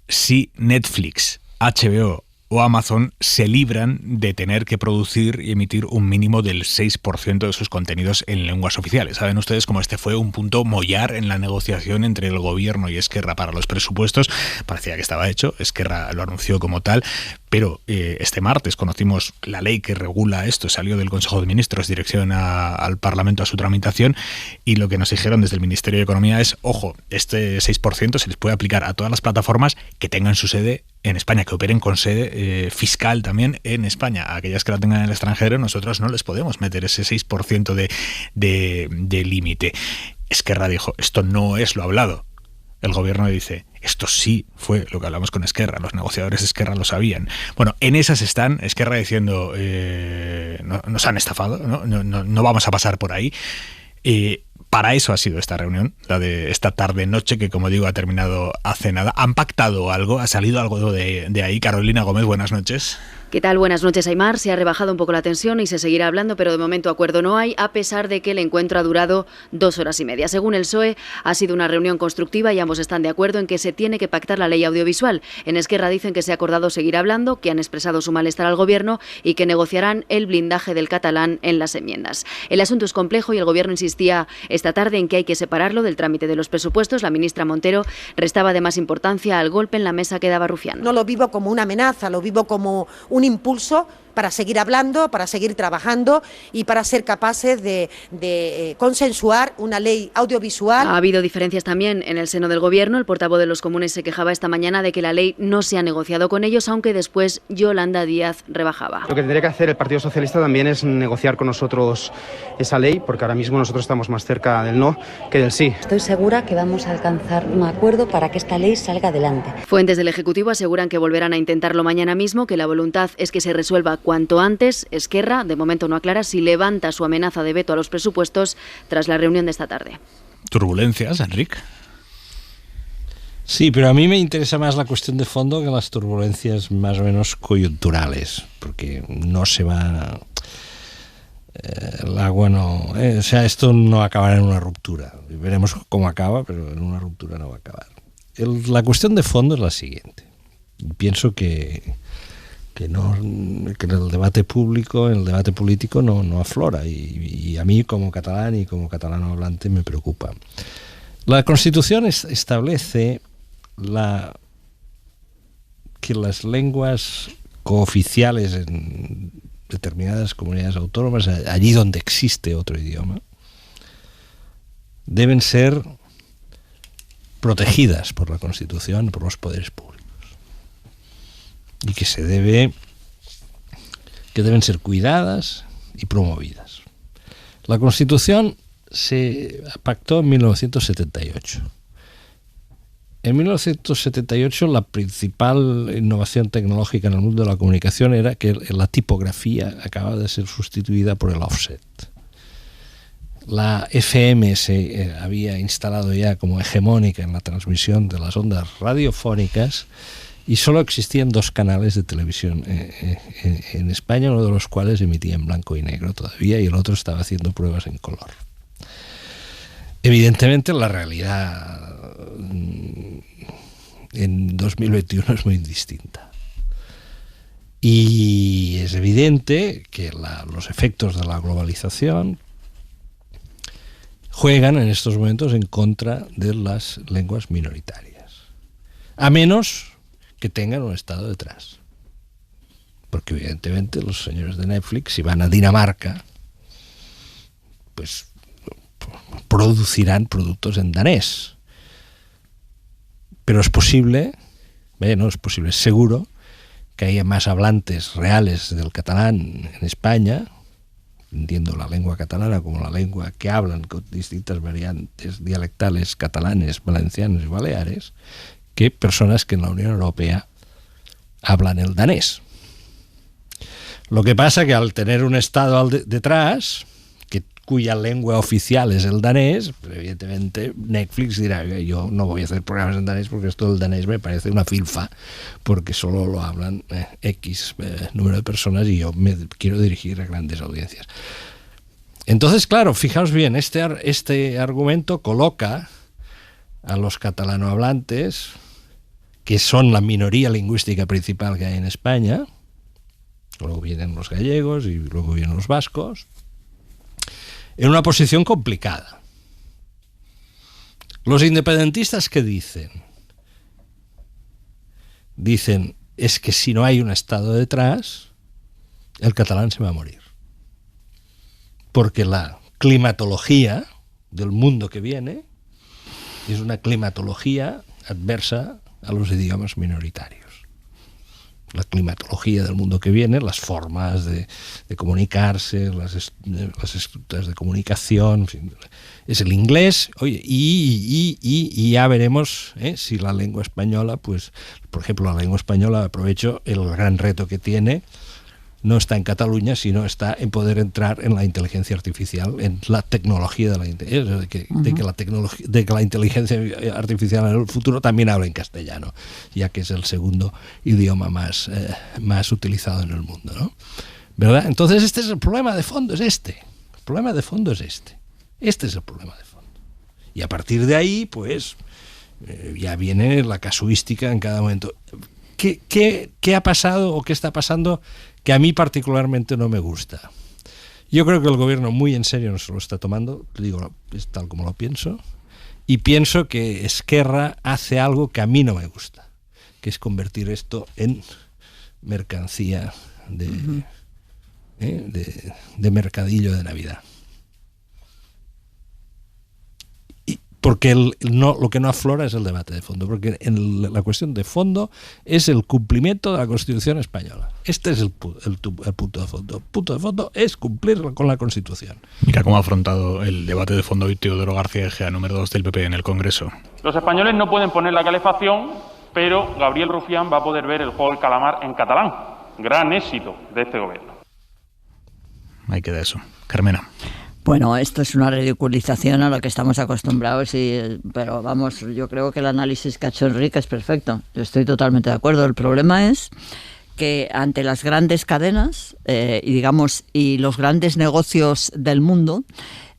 si Netflix, HBO o Amazon se libran de tener que producir y emitir un mínimo del 6% de sus contenidos en lenguas oficiales. Saben ustedes cómo este fue un punto mollar en la negociación entre el Gobierno y Esquerra para los presupuestos. Parecía que estaba hecho, Esquerra lo anunció como tal, pero este martes conocimos la ley que regula esto, salió del Consejo de Ministros, dirección al Parlamento a su tramitación, y lo que nos dijeron desde el Ministerio de Economía es, ojo, este 6% se les puede aplicar a todas las plataformas que tengan su sede en España, que operen con sede fiscal también en España. A aquellas que la tengan en el extranjero, nosotros no les podemos meter ese 6% de límite. Esquerra dijo, esto no es lo hablado. El Gobierno dice, esto sí fue lo que hablamos con Esquerra, los negociadores de Esquerra lo sabían. Bueno, en esas están, Esquerra diciendo, nos han estafado, no vamos a pasar por ahí. Para eso ha sido esta reunión, la de esta tarde-noche, que como digo ha terminado hace nada. ¿Han pactado algo? ¿Ha salido algo de ahí? Carolina Gómez, buenas noches. ¿Qué tal? Buenas noches, Aimar. Se ha rebajado un poco la tensión y se seguirá hablando, pero de momento acuerdo no hay, a pesar de que el encuentro ha durado 2 horas y media. Según el PSOE, ha sido una reunión constructiva y ambos están de acuerdo en que se tiene que pactar la ley audiovisual. En Esquerra dicen que se ha acordado seguir hablando, que han expresado su malestar al Gobierno y que negociarán el blindaje del catalán en las enmiendas. El asunto es complejo y el Gobierno insistía esta tarde en que hay que separarlo del trámite de los presupuestos. La ministra Montero restaba además importancia al golpe en la mesa que daba Rufián. No lo vivo como una amenaza, lo vivo como un impulso para seguir hablando, para seguir trabajando y para ser capaces de consensuar una ley audiovisual. Ha habido diferencias también en el seno del Gobierno. El portavoz de los comunes se quejaba esta mañana de que la ley no se ha negociado con ellos, aunque después Yolanda Díaz rebajaba. Lo que tendría que hacer el Partido Socialista también es negociar con nosotros esa ley, porque ahora mismo nosotros estamos más cerca del no que del sí. Estoy segura que vamos a alcanzar un acuerdo para que esta ley salga adelante. Fuentes del Ejecutivo aseguran que volverán a intentarlo mañana mismo, que la voluntad es que se resuelva cuanto antes. Esquerra, de momento no aclara si levanta su amenaza de veto a los presupuestos tras la reunión de esta tarde. ¿Turbulencias, Enrique? Sí, pero a mí me interesa más la cuestión de fondo que las turbulencias más o menos coyunturales, porque no se va... el agua no... o sea, esto no acabará en una ruptura. Veremos cómo acaba, pero en una ruptura no va a acabar. La cuestión de fondo es la siguiente. Pienso que que en el debate público, en el debate político no aflora, y a mí como catalán y como catalano hablante me preocupa. La Constitución establece que las lenguas cooficiales en determinadas comunidades autónomas, allí donde existe otro idioma, deben ser protegidas por la Constitución, por los poderes públicos, y que deben ser cuidadas y promovidas. La Constitución se pactó en 1978. En 1978 la principal innovación tecnológica en el mundo de la comunicación era que la tipografía acababa de ser sustituida por el offset. La FM se había instalado ya como hegemónica en la transmisión de las ondas radiofónicas, y solo existían 2 canales de televisión en España, uno de los cuales emitía en blanco y negro todavía, y el otro estaba haciendo pruebas en color. Evidentemente la realidad en 2021 es muy distinta. Y es evidente que los efectos de la globalización juegan en estos momentos en contra de las lenguas minoritarias, a menos que tengan un Estado detrás. Porque evidentemente los señores de Netflix, si van a Dinamarca, pues producirán productos en danés. Pero es posible, es seguro, que haya más hablantes reales del catalán en España, entiendo la lengua catalana como la lengua que hablan con distintas variantes dialectales catalanes, valencianos y baleares, que personas que en la Unión Europea hablan el danés. Lo que pasa que al tener un Estado detrás, cuya lengua oficial es el danés, evidentemente Netflix dirá: yo no voy a hacer programas en danés porque esto del danés me parece una filfa, porque solo lo hablan X número de personas y yo me quiero dirigir a grandes audiencias. Entonces, claro, fijaos bien, este argumento coloca a los catalanohablantes, que son la minoría lingüística principal que hay en España, luego vienen los gallegos y luego vienen los vascos, en una posición complicada. Los independentistas, ¿qué dicen? Dicen, es que si no hay un Estado detrás, el catalán se va a morir. Porque la climatología del mundo que viene es una climatología adversa a los idiomas minoritarios. La climatología del mundo que viene, las formas de comunicarse, las estructuras de comunicación, en fin, es el inglés. Oye, y ya veremos si la lengua española, pues, por ejemplo, la lengua española, aprovecho, el gran reto que tiene no está en Cataluña, sino está en poder entrar en la inteligencia artificial, en la tecnología de que la inteligencia artificial en el futuro también hable en castellano, ya que es el segundo idioma más utilizado en el mundo, ¿no? ¿Verdad? Entonces este es el problema de fondo, Este es el problema de fondo. Y a partir de ahí, pues, ya viene la casuística en cada momento. ¿Qué ha pasado o qué está pasando que a mí particularmente no me gusta? Yo creo que el gobierno muy en serio no se lo está tomando, digo, es tal como lo pienso, y pienso que Esquerra hace algo que a mí no me gusta, que es convertir esto en mercancía de mercadillo de Navidad. Porque lo que no aflora es el debate de fondo, porque la cuestión de fondo es el cumplimiento de la Constitución española. Este es el punto de fondo. El punto de fondo es cumplir con la Constitución. Mira cómo ha afrontado el debate de fondo hoy Teodoro García Egea, número 2 del PP en el Congreso. Los españoles no pueden poner la calefacción, pero Gabriel Rufián va a poder ver el juego del calamar en catalán. Gran éxito de este gobierno. Ahí queda eso. Carmena. Bueno, esto es una ridiculización a lo que estamos acostumbrados, pero vamos, yo creo que el análisis que ha hecho Enrique es perfecto. Yo estoy totalmente de acuerdo. El problema es que ante las grandes cadenas y los grandes negocios del mundo,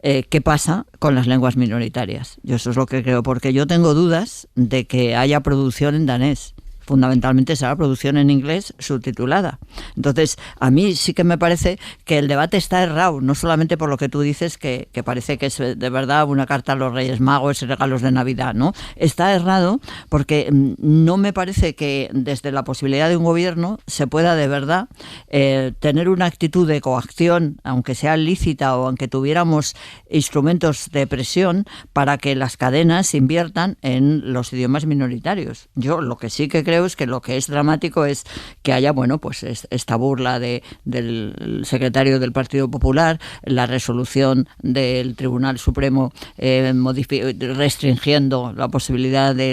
¿qué pasa con las lenguas minoritarias? Yo eso es lo que creo, porque yo tengo dudas de que haya producción en danés. fundamentalmente será producción en inglés subtitulada. Entonces, a mí sí que me parece que el debate está errado, no solamente por lo que tú dices, que parece que es de verdad una carta a los Reyes Magos y regalos de Navidad, ¿no? Está errado porque no me parece que desde la posibilidad de un gobierno se pueda de verdad tener una actitud de coacción, aunque sea lícita o aunque tuviéramos instrumentos de presión para que las cadenas inviertan en los idiomas minoritarios. Yo lo que sí que creo es que lo que es dramático es que haya, pues esta burla del secretario del Partido Popular, la resolución del Tribunal Supremo restringiendo la posibilidad de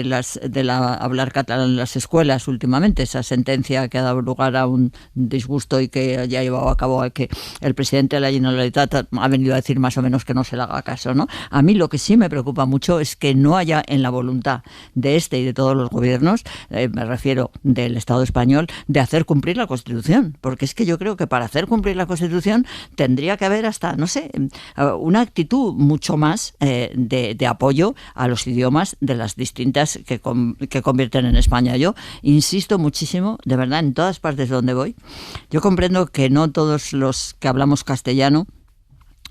hablar catalán en las escuelas últimamente, esa sentencia que ha dado lugar a un disgusto y que ya ha llevado a cabo a que el presidente de la Generalitat ha venido a decir más o menos que no se le haga caso, ¿no? A mí lo que sí me preocupa mucho es que no haya en la voluntad de este y de todos los gobiernos, me refiero del Estado español, de hacer cumplir la Constitución, porque es que yo creo que para hacer cumplir la Constitución tendría que haber hasta, no sé, una actitud mucho más de apoyo a los idiomas de las distintas que convierten en España. Yo insisto muchísimo, de verdad, en todas partes donde voy. Yo comprendo que no todos los que hablamos castellano,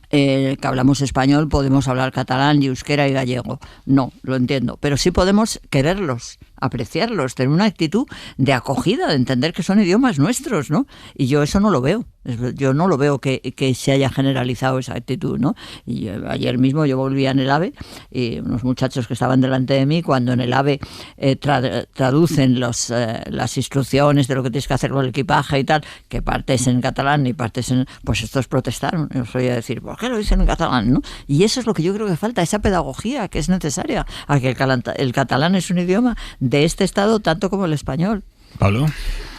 que hablamos español, podemos hablar catalán, euskera y gallego. No, lo entiendo. Pero sí podemos quererlos, apreciarlos, tener una actitud de acogida, de entender que son idiomas nuestros, ¿no? Y yo eso no lo veo. Yo no lo veo que se haya generalizado esa actitud, ¿no? Y ayer mismo yo volvía en el AVE y unos muchachos que estaban delante de mí, cuando en el AVE traducen las instrucciones de lo que tienes que hacer con el equipaje y tal, que partes en catalán y partes en... Pues estos protestaron. Yo os voy a decir, ¿por qué lo dicen en catalán, no? Y eso es lo que yo creo que falta, esa pedagogía que es necesaria, a que el catalán es un idioma de este Estado tanto como el español. Pablo.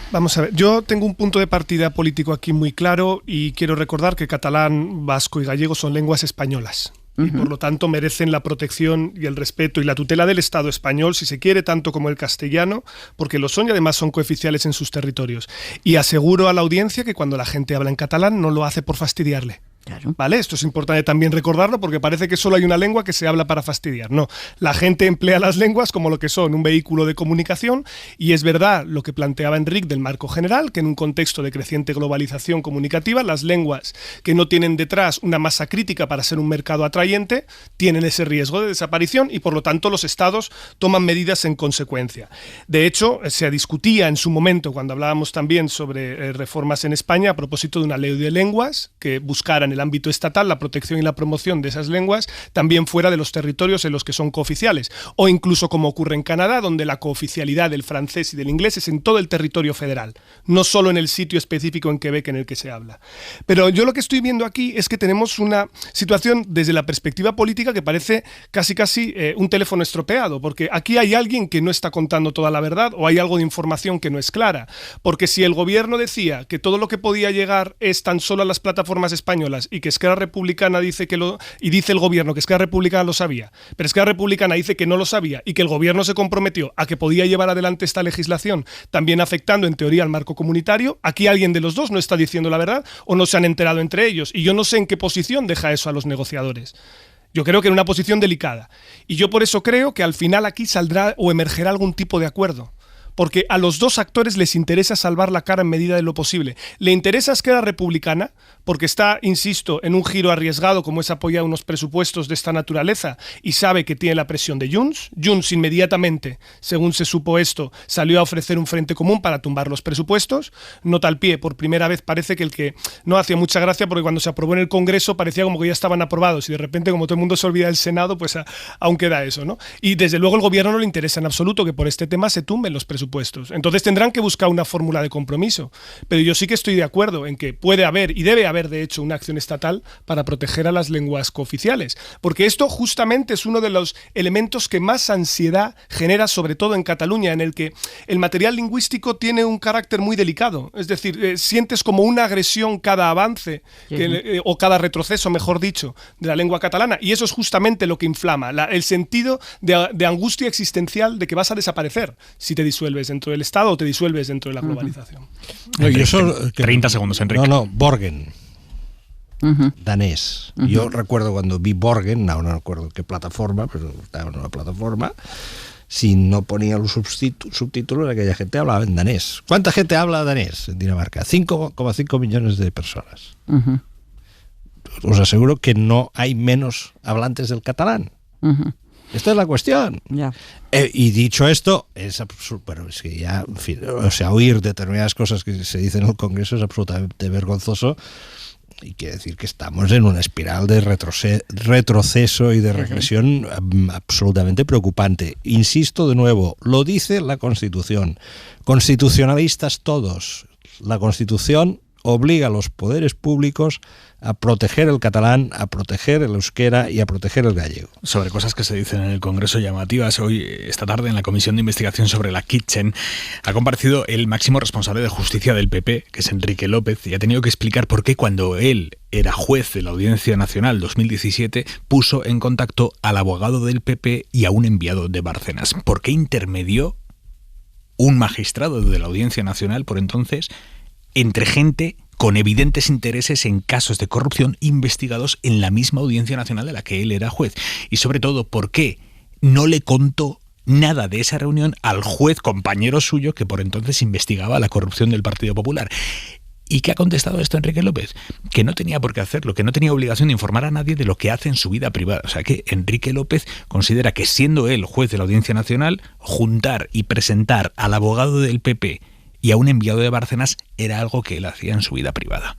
Vamos a ver, yo tengo un punto de partida político aquí muy claro y quiero recordar que catalán, vasco y gallego son lenguas españolas. Y por lo tanto merecen la protección y el respeto y la tutela del Estado español, si se quiere, tanto como el castellano, porque lo son y además son cooficiales en sus territorios. Y aseguro a la audiencia que cuando la gente habla en catalán no lo hace por fastidiarle. Claro. ¿Vale? Esto es importante también recordarlo porque parece que solo hay una lengua que se habla para fastidiar. No, la gente emplea las lenguas como lo que son, un vehículo de comunicación, y es verdad lo que planteaba Enric del marco general, que en un contexto de creciente globalización comunicativa, las lenguas que no tienen detrás una masa crítica para ser un mercado atrayente tienen ese riesgo de desaparición y por lo tanto los estados toman medidas en consecuencia. De hecho, se discutía en su momento cuando hablábamos también sobre reformas en España a propósito de una ley de lenguas que buscara en el ámbito estatal la protección y la promoción de esas lenguas también fuera de los territorios en los que son cooficiales, o incluso como ocurre en Canadá, donde la cooficialidad del francés y del inglés es en todo el territorio federal, no solo en el sitio específico en Quebec en el que se habla. Pero yo lo que estoy viendo aquí es que tenemos una situación desde la perspectiva política que parece casi un teléfono estropeado, porque aquí hay alguien que no está contando toda la verdad o hay algo de información que no es clara, porque si el gobierno decía que todo lo que podía llegar es tan solo a las plataformas españolas y que Esquerra Republicana dice dice el gobierno que Esquerra Republicana lo sabía, pero Esquerra Republicana dice que no lo sabía y que el gobierno se comprometió a que podía llevar adelante esta legislación, también afectando en teoría al marco comunitario, aquí alguien de los dos no está diciendo la verdad o no se han enterado entre ellos, y yo no sé en qué posición deja eso a los negociadores. Yo creo que en una posición delicada, y yo por eso creo que al final aquí saldrá o emergerá algún tipo de acuerdo. Porque a los dos actores les interesa salvar la cara en medida de lo posible. Le interesa a Esquerra Republicana, porque está, insisto, en un giro arriesgado como es apoyar unos presupuestos de esta naturaleza y sabe que tiene la presión de Junts. Junts inmediatamente, según se supo esto, salió a ofrecer un frente común para tumbar los presupuestos. Nota al pie, por primera vez parece que el que no hacía mucha gracia porque cuando se aprobó en el Congreso parecía como que ya estaban aprobados y de repente como todo el mundo se olvida del Senado, pues aún queda eso, ¿no? Y desde luego el gobierno no le interesa en absoluto que por este tema se tumben los presupuestos. Entonces tendrán que buscar una fórmula de compromiso. Pero yo sí que estoy de acuerdo en que puede haber y debe haber de hecho una acción estatal para proteger a las lenguas cooficiales. Porque esto justamente es uno de los elementos que más ansiedad genera, sobre todo en Cataluña, en el que el material lingüístico tiene un carácter muy delicado. Es decir, sientes como una agresión cada avance o cada retroceso, mejor dicho, de la lengua catalana. Y eso es justamente lo que inflama, el sentido de angustia existencial de que vas a desaparecer si te disuelves dentro del Estado o te disuelves dentro de la globalización. No, y eso, 30 segundos, Enrique. No, Borgen. Danés. Yo recuerdo cuando vi Borgen, no recuerdo qué plataforma, pero estaba en una plataforma, si no ponía los subtítulos, aquella gente hablaba en danés. ¿Cuánta gente habla danés en Dinamarca? 5,5 millones de personas. Uh-huh. Os aseguro que no hay menos hablantes del catalán. Uh-huh. Esta es la cuestión. Yeah. Y dicho esto, es absurdo, pero es que ya, en fin, o sea, oír determinadas cosas que se dicen en el Congreso es absolutamente vergonzoso. Y quiere decir que estamos en una espiral de retroceso y de regresión absolutamente preocupante. Insisto de nuevo, lo dice la Constitución. Constitucionalistas todos. La Constitución obliga a los poderes públicos a proteger el catalán, a proteger el euskera y a proteger el gallego. Sobre cosas que se dicen en el Congreso llamativas, esta tarde en la Comisión de Investigación sobre la Kitchen ha comparecido el máximo responsable de justicia del PP, que es Enrique López, y ha tenido que explicar por qué cuando él era juez de la Audiencia Nacional 2017 puso en contacto al abogado del PP y a un enviado de Bárcenas. ¿Por qué intermedió un magistrado de la Audiencia Nacional por entonces entre gente con evidentes intereses en casos de corrupción investigados en la misma Audiencia Nacional de la que él era juez? Y sobre todo, ¿por qué no le contó nada de esa reunión al juez compañero suyo que por entonces investigaba la corrupción del Partido Popular? ¿Y qué ha contestado esto Enrique López? Que no tenía por qué hacerlo, que no tenía obligación de informar a nadie de lo que hace en su vida privada. O sea que Enrique López considera que, siendo él juez de la Audiencia Nacional, juntar y presentar al abogado del PP y a un enviado de Bárcenas era algo que él hacía en su vida privada.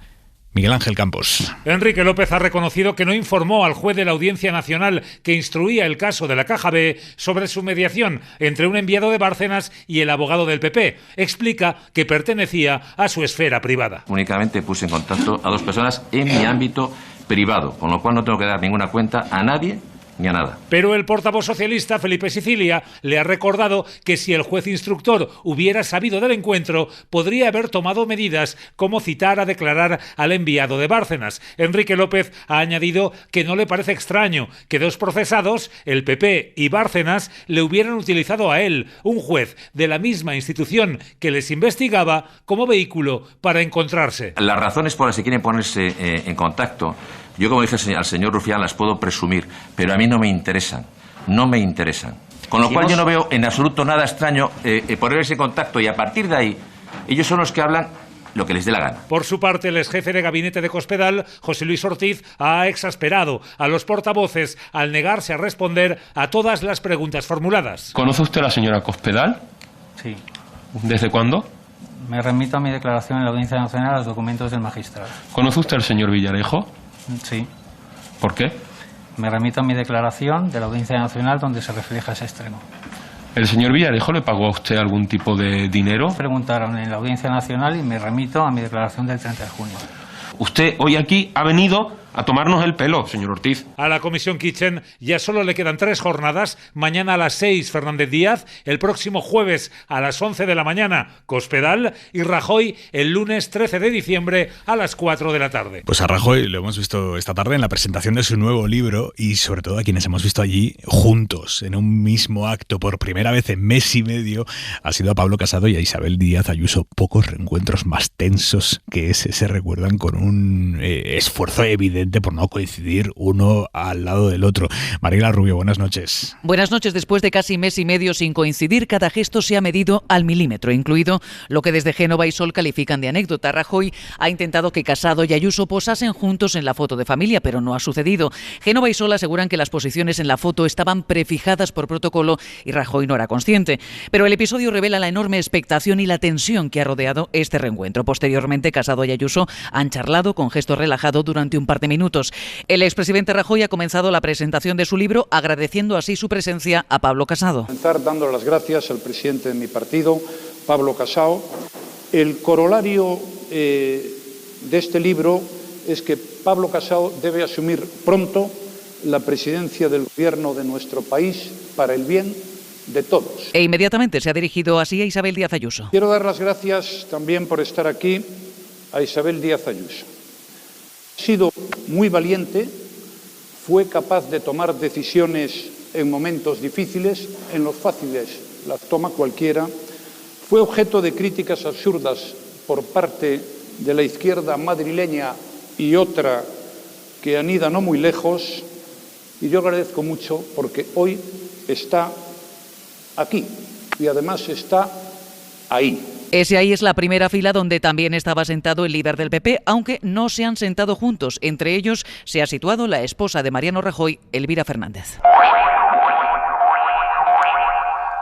Miguel Ángel Campos. Enrique López ha reconocido que no informó al juez de la Audiencia Nacional que instruía el caso de la Caja B sobre su mediación entre un enviado de Bárcenas y el abogado del PP. Explica que pertenecía a su esfera privada. Únicamente puse en contacto a dos personas en mi ámbito privado, con lo cual no tengo que dar ninguna cuenta a nadie ni a nada. Pero el portavoz socialista, Felipe Sicilia, le ha recordado que si el juez instructor hubiera sabido del encuentro, podría haber tomado medidas como citar a declarar al enviado de Bárcenas. Enrique López ha añadido que no le parece extraño que dos procesados, el PP y Bárcenas, le hubieran utilizado a él, un juez de la misma institución que les investigaba, como vehículo para encontrarse. Las razones por las que quieren ponerse en contacto, yo, como dije al señor Rufián, las puedo presumir, pero a mí no me interesan. Con lo cual yo no veo en absoluto nada extraño ponerse en contacto, y a partir de ahí ellos son los que hablan lo que les dé la gana. Por su parte, el exjefe de gabinete de Cospedal, José Luis Ortiz, ha exasperado a los portavoces al negarse a responder a todas las preguntas formuladas. ¿Conoce usted a la señora Cospedal? Sí. ¿Desde cuándo? Me remito a mi declaración en la Audiencia Nacional a los documentos del magistrado. ¿Conoce usted al señor Villarejo? Sí. ¿Por qué? Me remito a mi declaración de la Audiencia Nacional donde se refleja ese extremo. ¿El señor Villarejo le pagó a usted algún tipo de dinero? Preguntaron en la Audiencia Nacional y me remito a mi declaración del 30 de junio. Usted hoy aquí ha venido a tomarnos el pelo, señor Ortiz. A la Comisión Kitchen ya solo le quedan 3 jornadas. Mañana a las 6, Fernández Díaz. El próximo jueves a las 11 de la mañana, Cospedal. Y Rajoy el lunes 13 de diciembre a las 4 de la tarde. Pues a Rajoy lo hemos visto esta tarde en la presentación de su nuevo libro, y sobre todo a quienes hemos visto allí juntos en un mismo acto por primera vez en mes y medio ha sido a Pablo Casado y a Isabel Díaz Ayuso. Pocos reencuentros más tensos que ese se recuerdan, con un esfuerzo evidente por no coincidir uno al lado del otro. Mariela Rubio, buenas noches. Buenas noches. Después de casi mes y medio sin coincidir, cada gesto se ha medido al milímetro, incluido lo que desde Génova y Sol califican de anécdota. Rajoy ha intentado que Casado y Ayuso posasen juntos en la foto de familia, pero no ha sucedido. Génova y Sol aseguran que las posiciones en la foto estaban prefijadas por protocolo y Rajoy no era consciente. Pero el episodio revela la enorme expectación y la tensión que ha rodeado este reencuentro. Posteriormente, Casado y Ayuso han charlado con gesto relajado durante un par de minutos. El expresidente Rajoy ha comenzado la presentación de su libro, agradeciendo así su presencia a Pablo Casado. Comenzar dando las gracias al presidente de mi partido, Pablo Casado. El corolario de este libro es que Pablo Casado debe asumir pronto la presidencia del gobierno de nuestro país para el bien de todos. E inmediatamente se ha dirigido así a Isabel Díaz Ayuso. Quiero dar las gracias también por estar aquí a Isabel Díaz Ayuso. Ha sido muy valiente, fue capaz de tomar decisiones en momentos difíciles, en los fáciles las toma cualquiera, fue objeto de críticas absurdas por parte de la izquierda madrileña y otra que anida no muy lejos, y yo agradezco mucho porque hoy está aquí y además está ahí. Ese ahí es la primera fila donde también estaba sentado el líder del PP, aunque no se han sentado juntos. Entre ellos se ha situado la esposa de Mariano Rajoy, Elvira Fernández.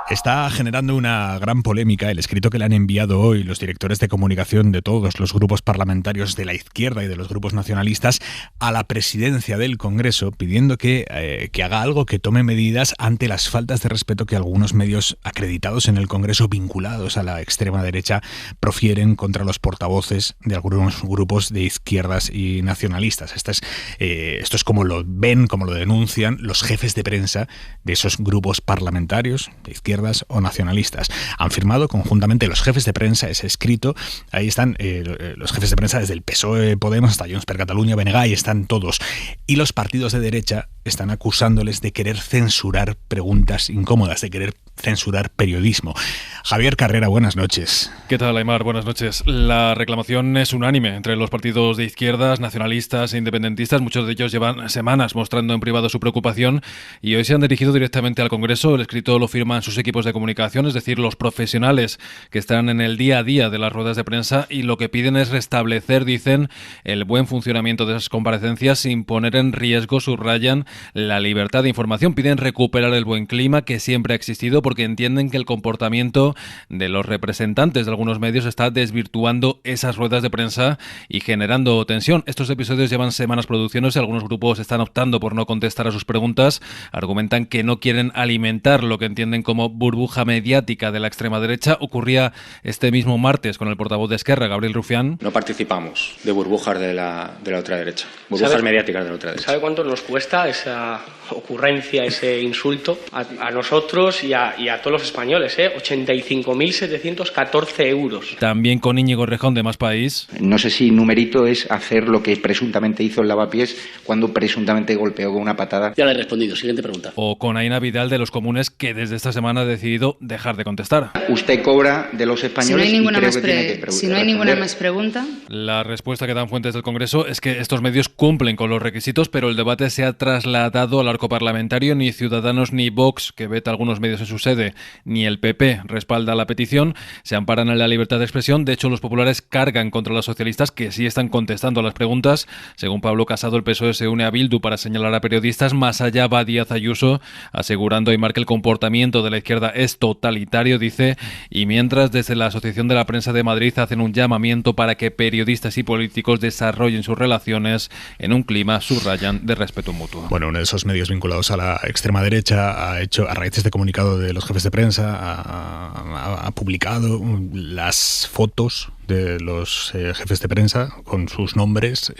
Está generando una gran polémica el escrito que le han enviado hoy los directores de comunicación de todos los grupos parlamentarios de la izquierda y de los grupos nacionalistas a la presidencia del Congreso, pidiendo que haga algo, que tome medidas ante las faltas de respeto que algunos medios acreditados en el Congreso vinculados a la extrema derecha profieren contra los portavoces de algunos grupos de izquierdas y nacionalistas. Esto es como lo ven, como lo denuncian los jefes de prensa de esos grupos parlamentarios de izquierda o nacionalistas. Han firmado conjuntamente los jefes de prensa ese escrito. Ahí están los jefes de prensa desde el PSOE, Podemos hasta Junts per Catalunya, BNG, ahí están todos. Y los partidos de derecha están acusándoles de querer censurar preguntas incómodas, de querer censurar periodismo. Javier Carrera, buenas noches. ¿Qué tal, Aimar? Buenas noches. La reclamación es unánime entre los partidos de izquierdas, nacionalistas e independentistas. Muchos de ellos llevan semanas mostrando en privado su preocupación y hoy se han dirigido directamente al Congreso. El escrito lo firman sus equipos de comunicación, es decir, los profesionales que están en el día a día de las ruedas de prensa, y lo que piden es restablecer, dicen, el buen funcionamiento de esas comparecencias sin poner en riesgo, subrayan, la libertad de información. Piden recuperar el buen clima que siempre ha existido, porque entienden que el comportamiento de los representantes de algunos medios está desvirtuando esas ruedas de prensa y generando tensión. Estos episodios llevan semanas produciéndose, algunos grupos están optando por no contestar a sus preguntas, argumentan que no quieren alimentar lo que entienden como burbuja mediática de la extrema derecha. Ocurría este mismo martes con el portavoz de Esquerra, Gabriel Rufián. No participamos de burbujas de la ultraderecha, burbujas mediáticas de la ultraderecha. ¿Sabe cuánto nos cuesta esa ocurrencia, ese insulto a nosotros y a todos los españoles? 85.714 euros. También con Íñigo Rejón de Más País. No sé si numerito es hacer lo que presuntamente hizo el Lavapiés cuando presuntamente golpeó con una patada. Ya le he respondido. Siguiente pregunta. O con Aina Vidal de Los Comunes, que desde esta semana ha decidido dejar de contestar. Usted cobra de los españoles. Si no hay ninguna más pregunta. La respuesta que dan fuentes del Congreso es que estos medios cumplen con los requisitos, pero el debate se ha trasladado al arco parlamentario. Ni Ciudadanos ni Vox, que veta algunos medios en su sede, ni el PP respalda la petición. Se amparan en la libertad de expresión. De hecho, los populares cargan contra los socialistas, que sí están contestando a las preguntas. Según Pablo Casado, el PSOE se une a Bildu para señalar a periodistas. Más allá va Díaz Ayuso, asegurando y marca el comportamiento de la izquierda es totalitario, dice, y mientras desde la Asociación de la Prensa de Madrid hacen un llamamiento para que periodistas y políticos desarrollen sus relaciones en un clima, subrayan, de respeto mutuo. Bueno, uno de esos medios vinculados a la extrema derecha ha hecho, a raíz de este comunicado de los jefes de prensa, ha publicado las fotos de los jefes de prensa con sus nombres,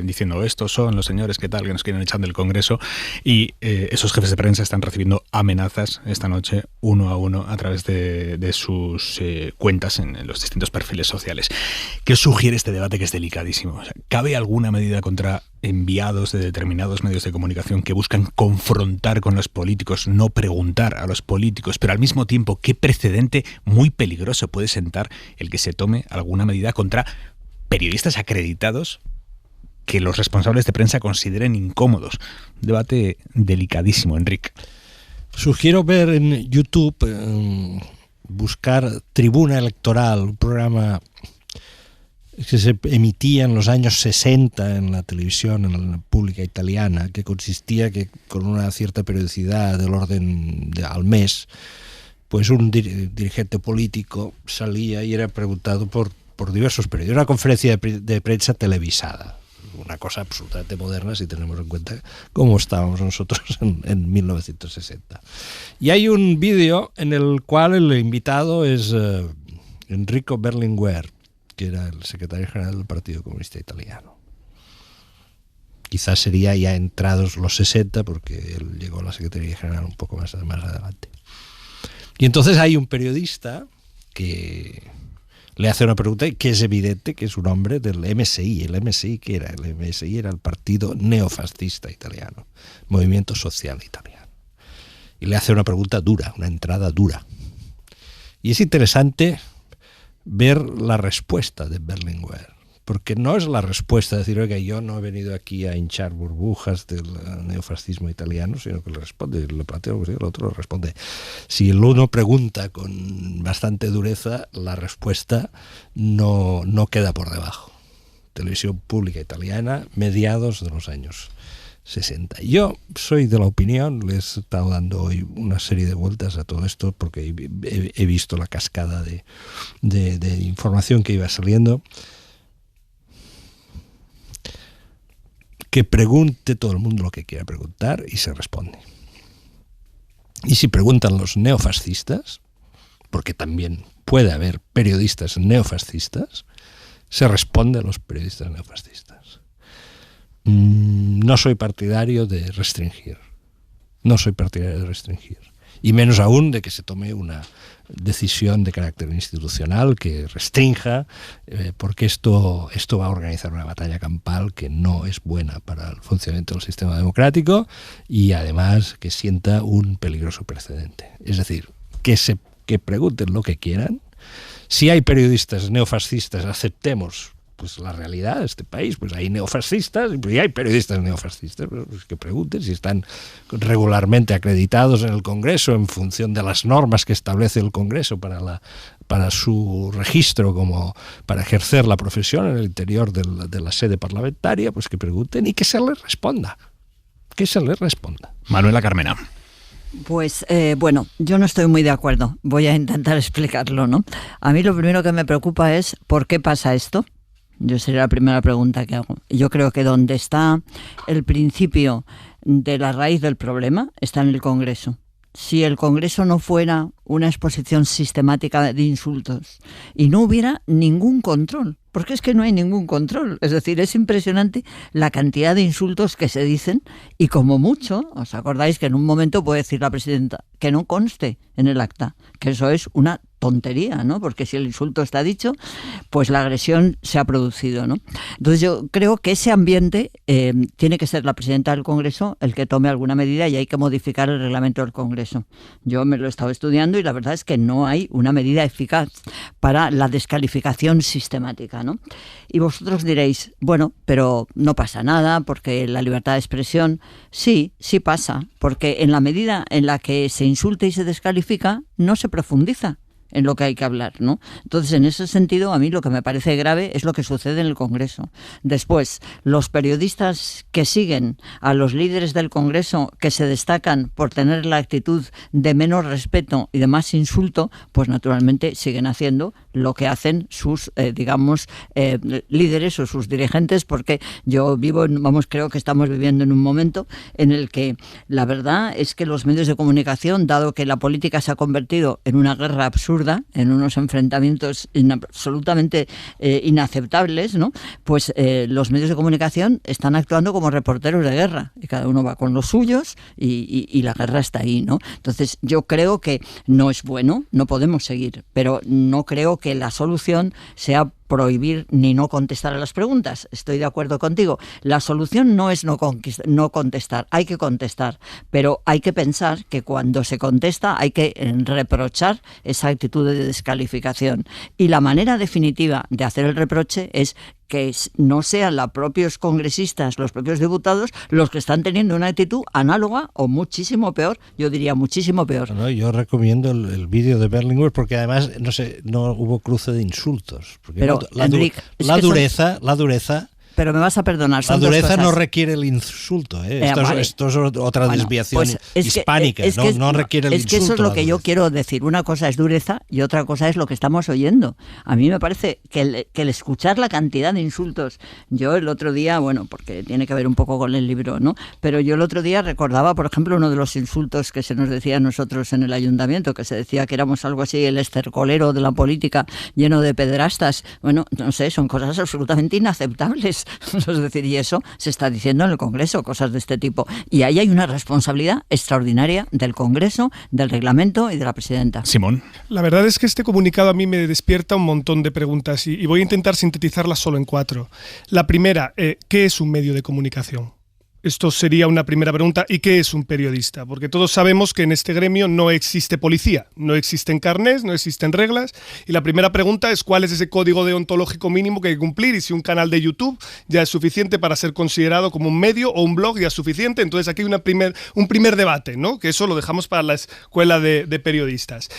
diciendo estos son los señores que tal, que nos quieren echar del Congreso, y esos jefes de prensa están recibiendo amenazas esta noche uno a uno a través de sus cuentas en los distintos perfiles sociales. ¿Qué os sugiere este debate, que es delicadísimo? O sea, ¿cabe alguna medida contra enviados de determinados medios de comunicación que buscan confrontar con los políticos, no preguntar a los políticos, pero al mismo tiempo qué precedente muy peligroso puede sentar el que se tome alguna medida contra periodistas acreditados que los responsables de prensa consideren incómodos? Un debate delicadísimo, Enrique. Sugiero ver en YouTube, buscar Tribuna Electoral, un programa que se emitía en los años 60 en la televisión, en la pública italiana, que consistía que con una cierta periodicidad del orden al mes, pues un dirigente político salía y era preguntado por diversos periodistas. Una conferencia de prensa televisada, una cosa absolutamente moderna si tenemos en cuenta cómo estábamos nosotros en 1960. Y hay un vídeo en el cual el invitado es Enrico Berlinguer, que era el secretario general del Partido Comunista Italiano. Quizás sería ya entrados los 60, porque él llegó a la Secretaría General un poco más adelante. Y entonces hay un periodista que le hace una pregunta que es evidente que es un hombre del MSI. ¿El MSI qué era? El MSI era el partido neofascista italiano, Movimiento Social Italiano. Y le hace una pregunta dura, una entrada dura. Y es interesante ver la respuesta de Berlinguer, porque no es la respuesta de decir, oiga, yo no he venido aquí a hinchar burbujas del neofascismo italiano, sino que le responde, le planteo, el otro lo responde. Si el uno pregunta con bastante dureza, la respuesta no queda por debajo. Televisión pública italiana, mediados de los años 60. Yo soy de la opinión, les he estado dando hoy una serie de vueltas a todo esto porque he visto la cascada de información que iba saliendo, que pregunte todo el mundo lo que quiera preguntar y se responde. Y si preguntan los neofascistas, porque también puede haber periodistas neofascistas, se responde a los periodistas neofascistas. No soy partidario de restringir. Y menos aún de que se tome una decisión de carácter institucional que restrinja, porque esto va a organizar una batalla campal que no es buena para el funcionamiento del sistema democrático y además que sienta un peligroso precedente. Es decir, que pregunten lo que quieran. Si hay periodistas neofascistas, aceptemos pues la realidad de este país, pues hay neofascistas y hay periodistas neofascistas, pues que pregunten si están regularmente acreditados en el Congreso en función de las normas que establece el Congreso para su registro como para ejercer la profesión en el interior de la sede parlamentaria, pues que pregunten y que se les responda. Manuela Carmena. Pues bueno, yo no estoy muy de acuerdo. Voy a intentar explicarlo, ¿no? A mí lo primero que me preocupa es ¿por qué pasa esto? Yo sería la primera pregunta que hago. Yo creo que donde está el principio de la raíz del problema está en el Congreso. Si el Congreso no fuera una exposición sistemática de insultos y no hubiera ningún control, porque es que no hay ningún control, es decir, es impresionante la cantidad de insultos que se dicen y como mucho, ¿os acordáis que en un momento puede decir la presidenta que no conste en el acta? Que eso es una tontería, ¿no? Porque si el insulto está dicho, pues la agresión se ha producido, ¿no? Entonces yo creo que ese ambiente tiene que ser la presidenta del Congreso el que tome alguna medida y hay que modificar el reglamento del Congreso. Yo me lo he estado estudiando y la verdad es que no hay una medida eficaz para la descalificación sistemática, ¿no? Y vosotros diréis, bueno, pero no pasa nada porque la libertad de expresión, sí pasa, porque en la medida en la que se insulta y se descalifica, no se profundiza en lo que hay que hablar, ¿no? Entonces, en ese sentido, a mí lo que me parece grave es lo que sucede en el Congreso. Después, los periodistas que siguen a los líderes del Congreso que se destacan por tener la actitud de menos respeto y de más insulto, pues naturalmente siguen haciendo lo que hacen sus, líderes o sus dirigentes, porque yo creo que estamos viviendo en un momento en el que la verdad es que los medios de comunicación, dado que la política se ha convertido en una guerra absurda, en unos enfrentamientos absolutamente inaceptables, ¿no? Pues los medios de comunicación están actuando como reporteros de guerra y cada uno va con los suyos y la guerra está ahí, ¿no? Entonces yo creo que no es bueno, no podemos seguir, pero no creo que la solución sea prohibir ni no contestar a las preguntas. Estoy de acuerdo contigo. La solución no es no contestar, hay que contestar, pero hay que pensar que cuando se contesta hay que reprochar esa actitud de descalificación. Y la manera definitiva de hacer el reproche es que no sean los propios congresistas, los propios diputados, los que están teniendo una actitud análoga o muchísimo peor, yo diría muchísimo peor. No, yo recomiendo el vídeo de Berlinguer porque además no hubo cruce de insultos. Porque pero, la dureza pero me vas a perdonar. La dureza no requiere el insulto. Esto es otra desviación hispánica. No requiere el insulto. Es que eso es lo que yo quiero decir. Una cosa es dureza y otra cosa es lo que estamos oyendo. A mí me parece que el escuchar la cantidad de insultos. Yo el otro día, porque tiene que ver un poco con el libro, ¿no? Pero yo el otro día recordaba, por ejemplo, uno de los insultos que se nos decía a nosotros en el ayuntamiento, que se decía que éramos algo así, el estercolero de la política, lleno de pederastas. Bueno, no sé, son cosas absolutamente inaceptables. Es decir, y eso se está diciendo en el Congreso, cosas de este tipo. Y ahí hay una responsabilidad extraordinaria del Congreso, del reglamento y de la presidenta. Simón. La verdad es que este comunicado a mí me despierta un montón de preguntas y voy a intentar sintetizarlas solo en 4. La primera, ¿qué es un medio de comunicación? Esto sería una primera pregunta. ¿Y qué es un periodista? Porque todos sabemos que en este gremio no existe policía, no existen carnés, no existen reglas. Y la primera pregunta es cuál es ese código deontológico mínimo que hay que cumplir y si un canal de YouTube ya es suficiente para ser considerado como un medio o un blog ya es suficiente. Entonces aquí hay un primer debate, ¿no? Que eso lo dejamos para la escuela de periodistas.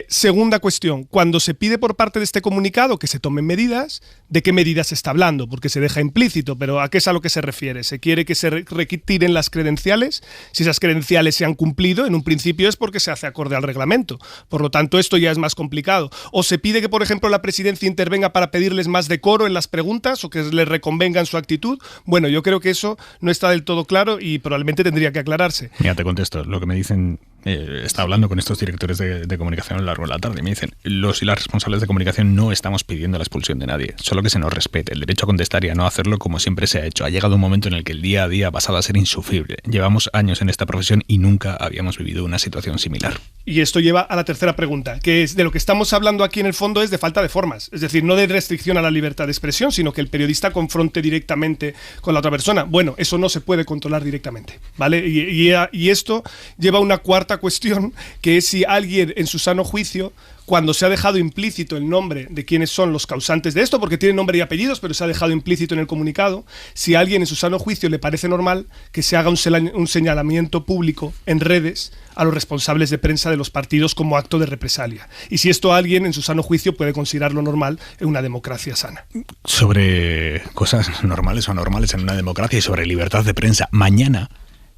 Segunda cuestión, cuando se pide por parte de este comunicado que se tomen medidas, ¿de qué medidas se está hablando? Porque se deja implícito, pero ¿a qué es a lo que se refiere? ¿Se quiere que se retiren las credenciales? Si esas credenciales se han cumplido, en un principio es porque se hace acorde al reglamento. Por lo tanto, esto ya es más complicado. ¿O se pide que, por ejemplo, la presidencia intervenga para pedirles más decoro en las preguntas o que les reconvenga en su actitud? Bueno, yo creo que eso no está del todo claro y probablemente tendría que aclararse. Mira, te contesto. Lo que me dicen, está hablando con estos directores de comunicación a lo largo de la tarde y me dicen, los y las responsables de comunicación no estamos pidiendo la expulsión de nadie, solo que se nos respete el derecho a contestar y a no hacerlo como siempre se ha hecho. Ha llegado un momento en el que el día a día ha pasado a ser insufrible. Llevamos años en esta profesión y nunca habíamos vivido una situación similar. Y esto lleva a la tercera pregunta, que es de lo que estamos hablando aquí en el fondo es de falta de formas. Es decir, no de restricción a la libertad de expresión, sino que el periodista confronte directamente con la otra persona. Bueno, eso no se puede controlar directamente, ¿vale? Y esto lleva a una cuarta cuestión, que es si alguien en su sano juicio, cuando se ha dejado implícito el nombre de quiénes son los causantes de esto, porque tiene nombre y apellidos, pero se ha dejado implícito en el comunicado, si a alguien en su sano juicio le parece normal que se haga un señalamiento público en redes a los responsables de prensa de los partidos como acto de represalia. Y si esto alguien en su sano juicio puede considerarlo normal en una democracia sana. Sobre cosas normales o anormales en una democracia y sobre libertad de prensa, mañana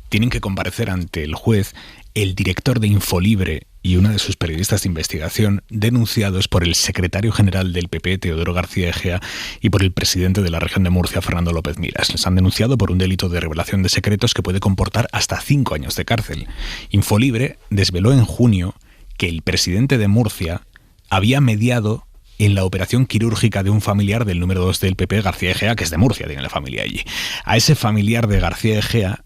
tienen que comparecer ante el juez el director de Infolibre y una de sus periodistas de investigación denunciados por el secretario general del PP, Teodoro García Egea, y por el presidente de la región de Murcia, Fernando López Miras. Les han denunciado por un delito de revelación de secretos que puede comportar hasta 5 años de cárcel. Infolibre desveló en junio que el presidente de Murcia había mediado en la operación quirúrgica de un familiar del número 2 del PP, García Egea, que es de Murcia, tiene la familia allí. A ese familiar de García Egea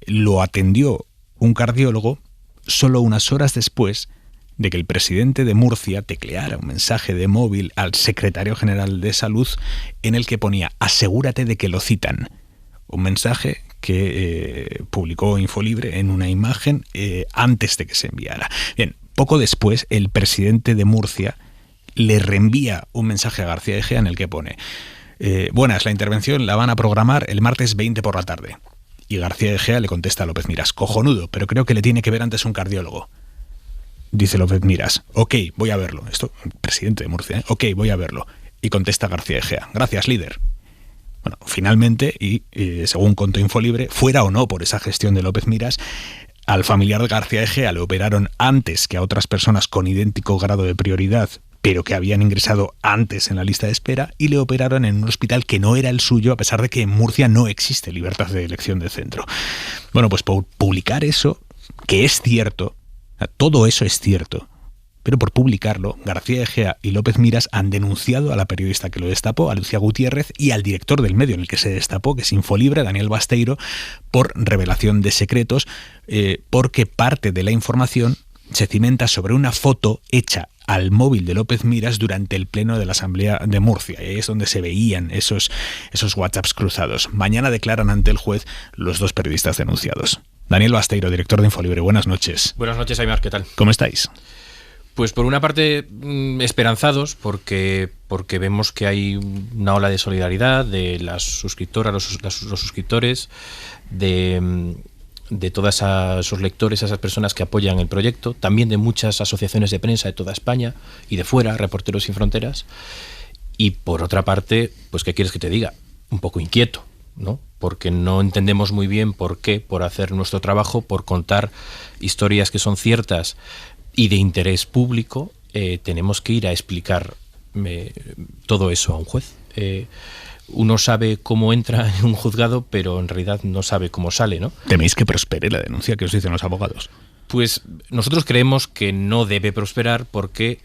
lo atendió un cardiólogo solo unas horas después de que el presidente de Murcia tecleara un mensaje de móvil al secretario general de Salud en el que ponía «asegúrate de que lo citan». Un mensaje que publicó Infolibre en una imagen antes de que se enviara. Bien, poco después el presidente de Murcia le reenvía un mensaje a García Egea en el que pone «buenas, la intervención la van a programar el martes 20 por la tarde». Y García Egea le contesta a López Miras, cojonudo, pero creo que le tiene que ver antes un cardiólogo. Dice López Miras, ok, voy a verlo. Esto, presidente de Murcia, ok, voy a verlo. Y contesta García Egea, gracias, líder. Bueno, finalmente, y según contó Infolibre, fuera o no por esa gestión de López Miras, al familiar de García Egea le operaron antes que a otras personas con idéntico grado de prioridad, pero que habían ingresado antes en la lista de espera, y le operaron en un hospital que no era el suyo, a pesar de que en Murcia no existe libertad de elección de centro. Bueno, pues por publicar eso, que es cierto, todo eso es cierto, pero por publicarlo, García Egea y López Miras han denunciado a la periodista que lo destapó, a Lucía Gutiérrez, y al director del medio en el que se destapó, que es Infolibre, Daniel Basteiro, por revelación de secretos, porque parte de la información se cimenta sobre una foto hecha al móvil de López Miras durante el pleno de la Asamblea de Murcia. Y ahí es donde se veían esos WhatsApps cruzados. Mañana declaran ante el juez los 2 periodistas denunciados. Daniel Basteiro, director de Infolibre, buenas noches. Buenas noches, Aimar, ¿qué tal? ¿Cómo estáis? Pues por una parte esperanzados porque vemos que hay una ola de solidaridad de las suscriptoras, los suscriptores, de todos esos lectores, esas personas que apoyan el proyecto, también de muchas asociaciones de prensa de toda España y de fuera, Reporteros Sin Fronteras. Y por otra parte, pues ¿qué quieres que te diga? Un poco inquieto, ¿no? Porque no entendemos muy bien por qué, por hacer nuestro trabajo, por contar historias que son ciertas y de interés público, tenemos que ir a explicar todo eso a un juez. Uno sabe cómo entra en un juzgado, pero en realidad no sabe cómo sale, ¿no? ¿Teméis que prospere la denuncia que os dicen los abogados? Pues nosotros creemos que no debe prosperar porque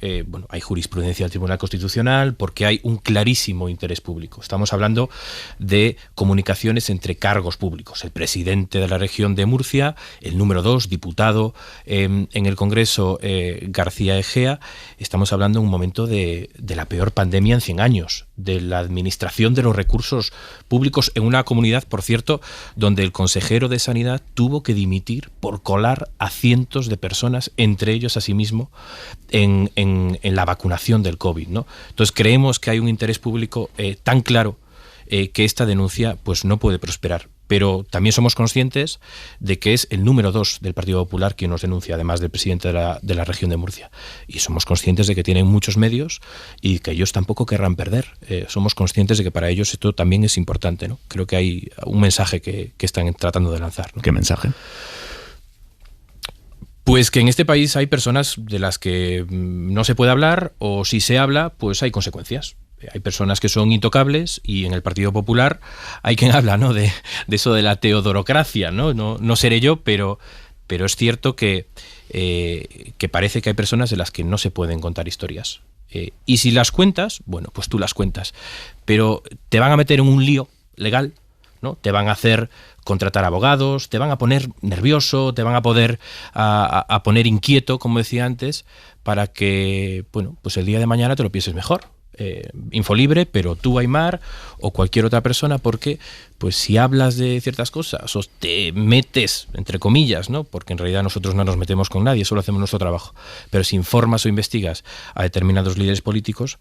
hay jurisprudencia del Tribunal Constitucional, porque hay un clarísimo interés público. Estamos hablando de comunicaciones entre cargos públicos. El presidente de la región de Murcia, el número 2, diputado en el Congreso, García Egea. Estamos hablando en un momento de la peor pandemia en 100 años, de la administración de los recursos públicos en una comunidad, por cierto, donde el consejero de Sanidad tuvo que dimitir por colar a cientos de personas, entre ellos a sí mismo, en la vacunación del COVID, ¿no? Entonces creemos que hay un interés público tan claro que esta denuncia pues no puede prosperar. Pero también somos conscientes de que es el número 2 del Partido Popular quien nos denuncia, además del presidente de la región de Murcia. Y somos conscientes de que tienen muchos medios y que ellos tampoco querrán perder. Somos conscientes de que para ellos esto también es importante, ¿no? Creo que hay un mensaje que están tratando de lanzar, ¿no? ¿Qué mensaje? Pues que en este país hay personas de las que no se puede hablar, o si se habla, pues hay consecuencias. Hay personas que son intocables y en el Partido Popular hay quien habla, ¿no?, de eso de la teodorocracia, ¿no? No seré yo, pero es cierto que parece que hay personas de las que no se pueden contar historias. Y si las cuentas, bueno, pues tú las cuentas. Pero te van a meter en un lío legal, ¿no? Te van a hacer contratar abogados, te van a poner nervioso, te van a poder a poner inquieto, como decía antes, para que, bueno, pues el día de mañana te lo pienses mejor. Infolibre, pero tú, Aimar, o cualquier otra persona, porque pues si hablas de ciertas cosas o te metes, entre comillas, ¿no?, porque en realidad nosotros no nos metemos con nadie, solo hacemos nuestro trabajo, pero si informas o investigas a determinados líderes políticos,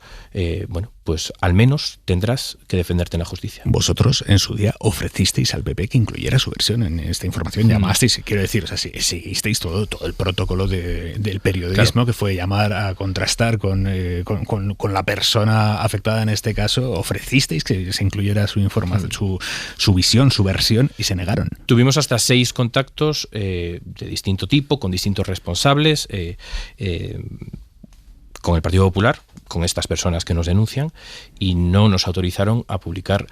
bueno, pues al menos tendrás que defenderte en la justicia. Vosotros en su día ofrecisteis al PP que incluyera su versión en esta información, llamasteis, quiero decir, o sea, seguisteis todo el protocolo del periodismo, claro, que fue llamar a contrastar con la persona afectada en este caso. Ofrecisteis que se incluyera su información, su visión, su versión, y se negaron. Tuvimos hasta 6 contactos de distinto tipo, con distintos responsables, con el Partido Popular, con estas personas que nos denuncian, y no nos autorizaron a publicar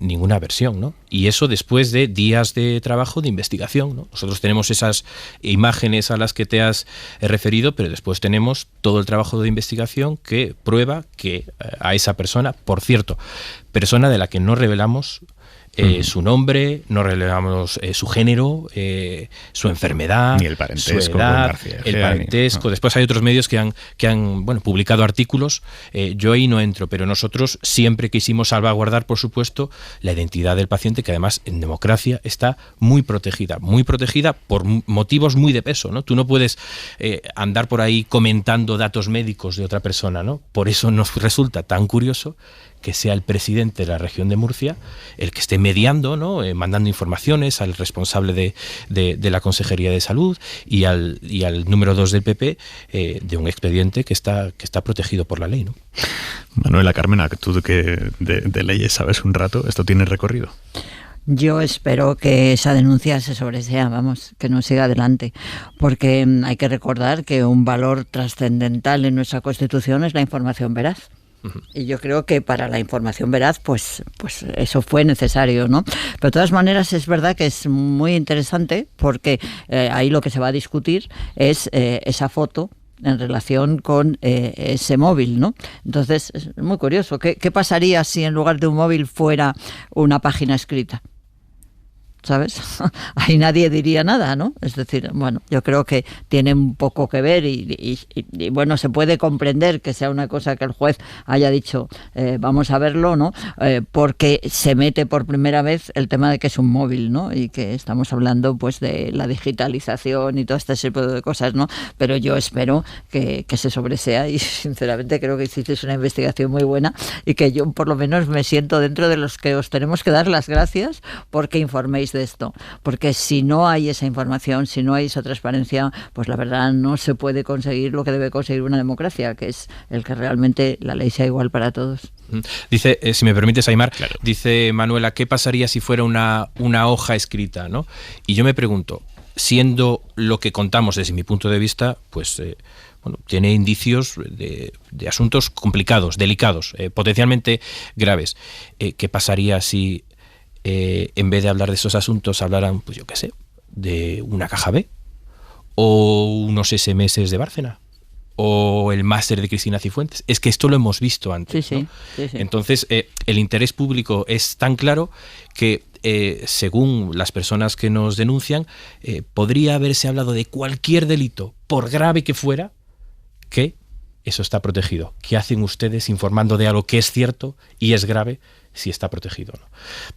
ninguna versión, ¿no? Y eso después de días de trabajo de investigación, ¿no? Nosotros tenemos esas imágenes a las que te has referido, pero después tenemos todo el trabajo de investigación que prueba que a esa persona, por cierto, persona de la que no revelamos su nombre, no revelamos su género, su enfermedad, ni el parentesco, su edad, el parentesco. Después hay otros medios que han publicado artículos. Yo ahí no entro, pero nosotros siempre quisimos salvaguardar, por supuesto, la identidad del paciente, que además en democracia está muy protegida por motivos muy de peso, ¿no? Tú no puedes andar por ahí comentando datos médicos de otra persona, ¿no? Por eso nos resulta tan curioso que sea el presidente de la región de Murcia el que esté mediando, ¿no?, mandando informaciones al responsable de la Consejería de Salud y al número 2 del PP de un expediente que está protegido por la ley, ¿no? Manuela, Carmena, tú que de leyes sabes un rato, ¿esto tiene recorrido? Yo espero que esa denuncia se sobresea, que no siga adelante, porque hay que recordar que un valor trascendental en nuestra Constitución es la información veraz. Y yo creo que para la información veraz, pues eso fue necesario, ¿no? Pero de todas maneras es verdad que es muy interesante, porque ahí lo que se va a discutir es esa foto en relación con ese móvil, ¿no? Entonces es muy curioso. ¿Qué pasaría si en lugar de un móvil fuera una página escrita? ¿Sabes? Ahí nadie diría nada, ¿no? Es decir, bueno, yo creo que tiene un poco que ver y bueno, se puede comprender que sea una cosa que el juez haya dicho, vamos a verlo, ¿no? Porque se mete por primera vez el tema de que es un móvil, ¿no? Y que estamos hablando, pues, de la digitalización y todo este tipo de cosas, ¿no? Pero yo espero que se sobresea y, sinceramente, creo que hicisteis una investigación muy buena y que yo, por lo menos, me siento dentro de los que os tenemos que dar las gracias porque informéis de esto, porque si no hay esa información, si no hay esa transparencia, pues la verdad no se puede conseguir lo que debe conseguir una democracia, que es el que realmente la ley sea igual para todos. Dice, si me permites, Aimar, claro, dice Manuela, ¿qué pasaría si fuera una hoja escrita, ¿no? Y yo me pregunto, siendo lo que contamos desde mi punto de vista, pues tiene indicios de asuntos complicados, delicados, potencialmente graves. ¿Qué pasaría si en vez de hablar de esos asuntos hablaran, pues yo qué sé, de una caja B o unos SMS de Bárcena, o el máster de Cristina Cifuentes. Es que esto lo hemos visto antes. Sí, sí, ¿no? sí, sí. Entonces, el interés público es tan claro que, según las personas que nos denuncian, podría haberse hablado de cualquier delito, por grave que fuera, que eso está protegido. ¿Qué hacen ustedes informando de algo que es cierto y es grave si está protegido, ¿no?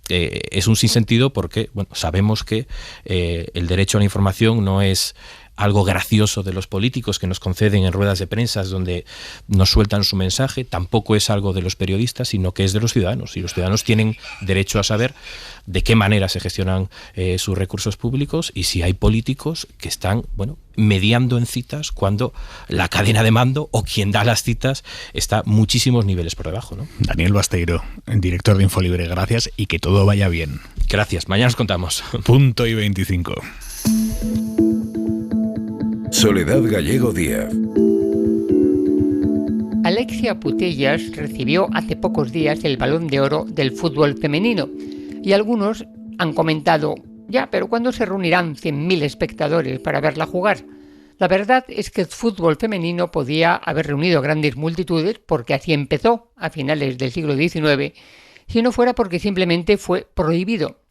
Es un sinsentido porque, bueno, sabemos que el derecho a la información no es algo gracioso de los políticos que nos conceden en ruedas de prensa donde nos sueltan su mensaje, tampoco es algo de los periodistas, sino que es de los ciudadanos, y los ciudadanos tienen derecho a saber de qué manera se gestionan sus recursos públicos y si hay políticos que están, bueno, mediando en citas cuando la cadena de mando o quien da las citas está muchísimos niveles por debajo, ¿no? Daniel Basteiro, director de Infolibre, gracias y que todo vaya bien. Gracias, mañana os contamos. Punto y 25. Soledad Gallego Díaz. Alexia Putellas recibió hace pocos días el Balón de Oro del fútbol femenino y algunos han comentado, ya, pero ¿cuándo se reunirán 100.000 espectadores para verla jugar? La verdad es que el fútbol femenino podía haber reunido grandes multitudes porque así empezó a finales del siglo XIX, si no fuera porque simplemente fue prohibido.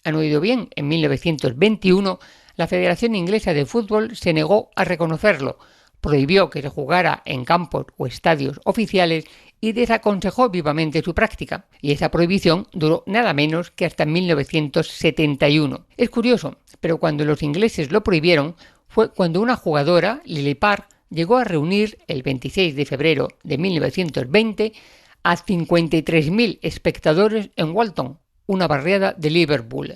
Han oído bien, en 1921 la Federación Inglesa de Fútbol se negó a reconocerlo, prohibió que se jugara en campos o estadios oficiales y desaconsejó vivamente su práctica. Y esa prohibición duró nada menos que hasta 1971. Es curioso, pero cuando los ingleses lo prohibieron fue cuando una jugadora, Lily Parr, llegó a reunir el 26 de febrero de 1920 a 53.000 espectadores en Walton, una barriada de Liverpool.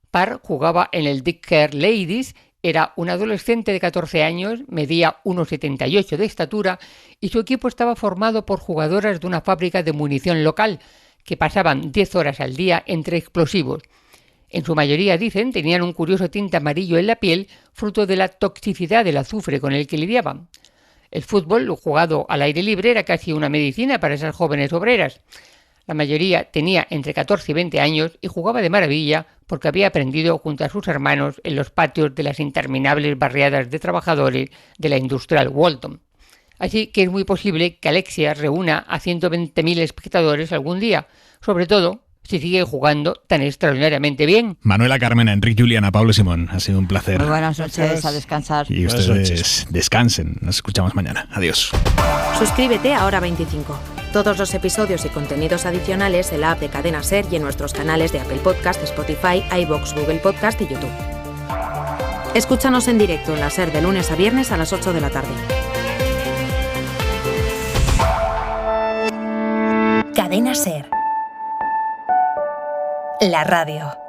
Parr jugaba en el Dick Care Ladies, era un adolescente de 14 años, medía 1,78 de estatura y su equipo estaba formado por jugadoras de una fábrica de munición local que pasaban 10 horas al día entre explosivos. En su mayoría, dicen, tenían un curioso tinte amarillo en la piel, fruto de la toxicidad del azufre con el que lidiaban. El fútbol, jugado al aire libre, era casi una medicina para esas jóvenes obreras. La mayoría tenía entre 14 y 20 años y jugaba de maravilla porque había aprendido junto a sus hermanos en los patios de las interminables barriadas de trabajadores de la industrial Walton. Así que es muy posible que Alexia reúna a 120.000 espectadores algún día, sobre todo si sigue jugando tan extraordinariamente bien. Manuela, Carmen, Enrique, Juliana, Pablo, Simón, ha sido un placer. Muy buenas noches, a descansar. Y ustedes descansen, nos escuchamos mañana. Adiós. Suscríbete a Hora 25. Todos los episodios y contenidos adicionales en la app de Cadena SER y en nuestros canales de Apple Podcast, Spotify, iVoox, Google Podcast y YouTube. Escúchanos en directo en la SER de lunes a viernes a las 8 de la tarde. Cadena SER. La radio.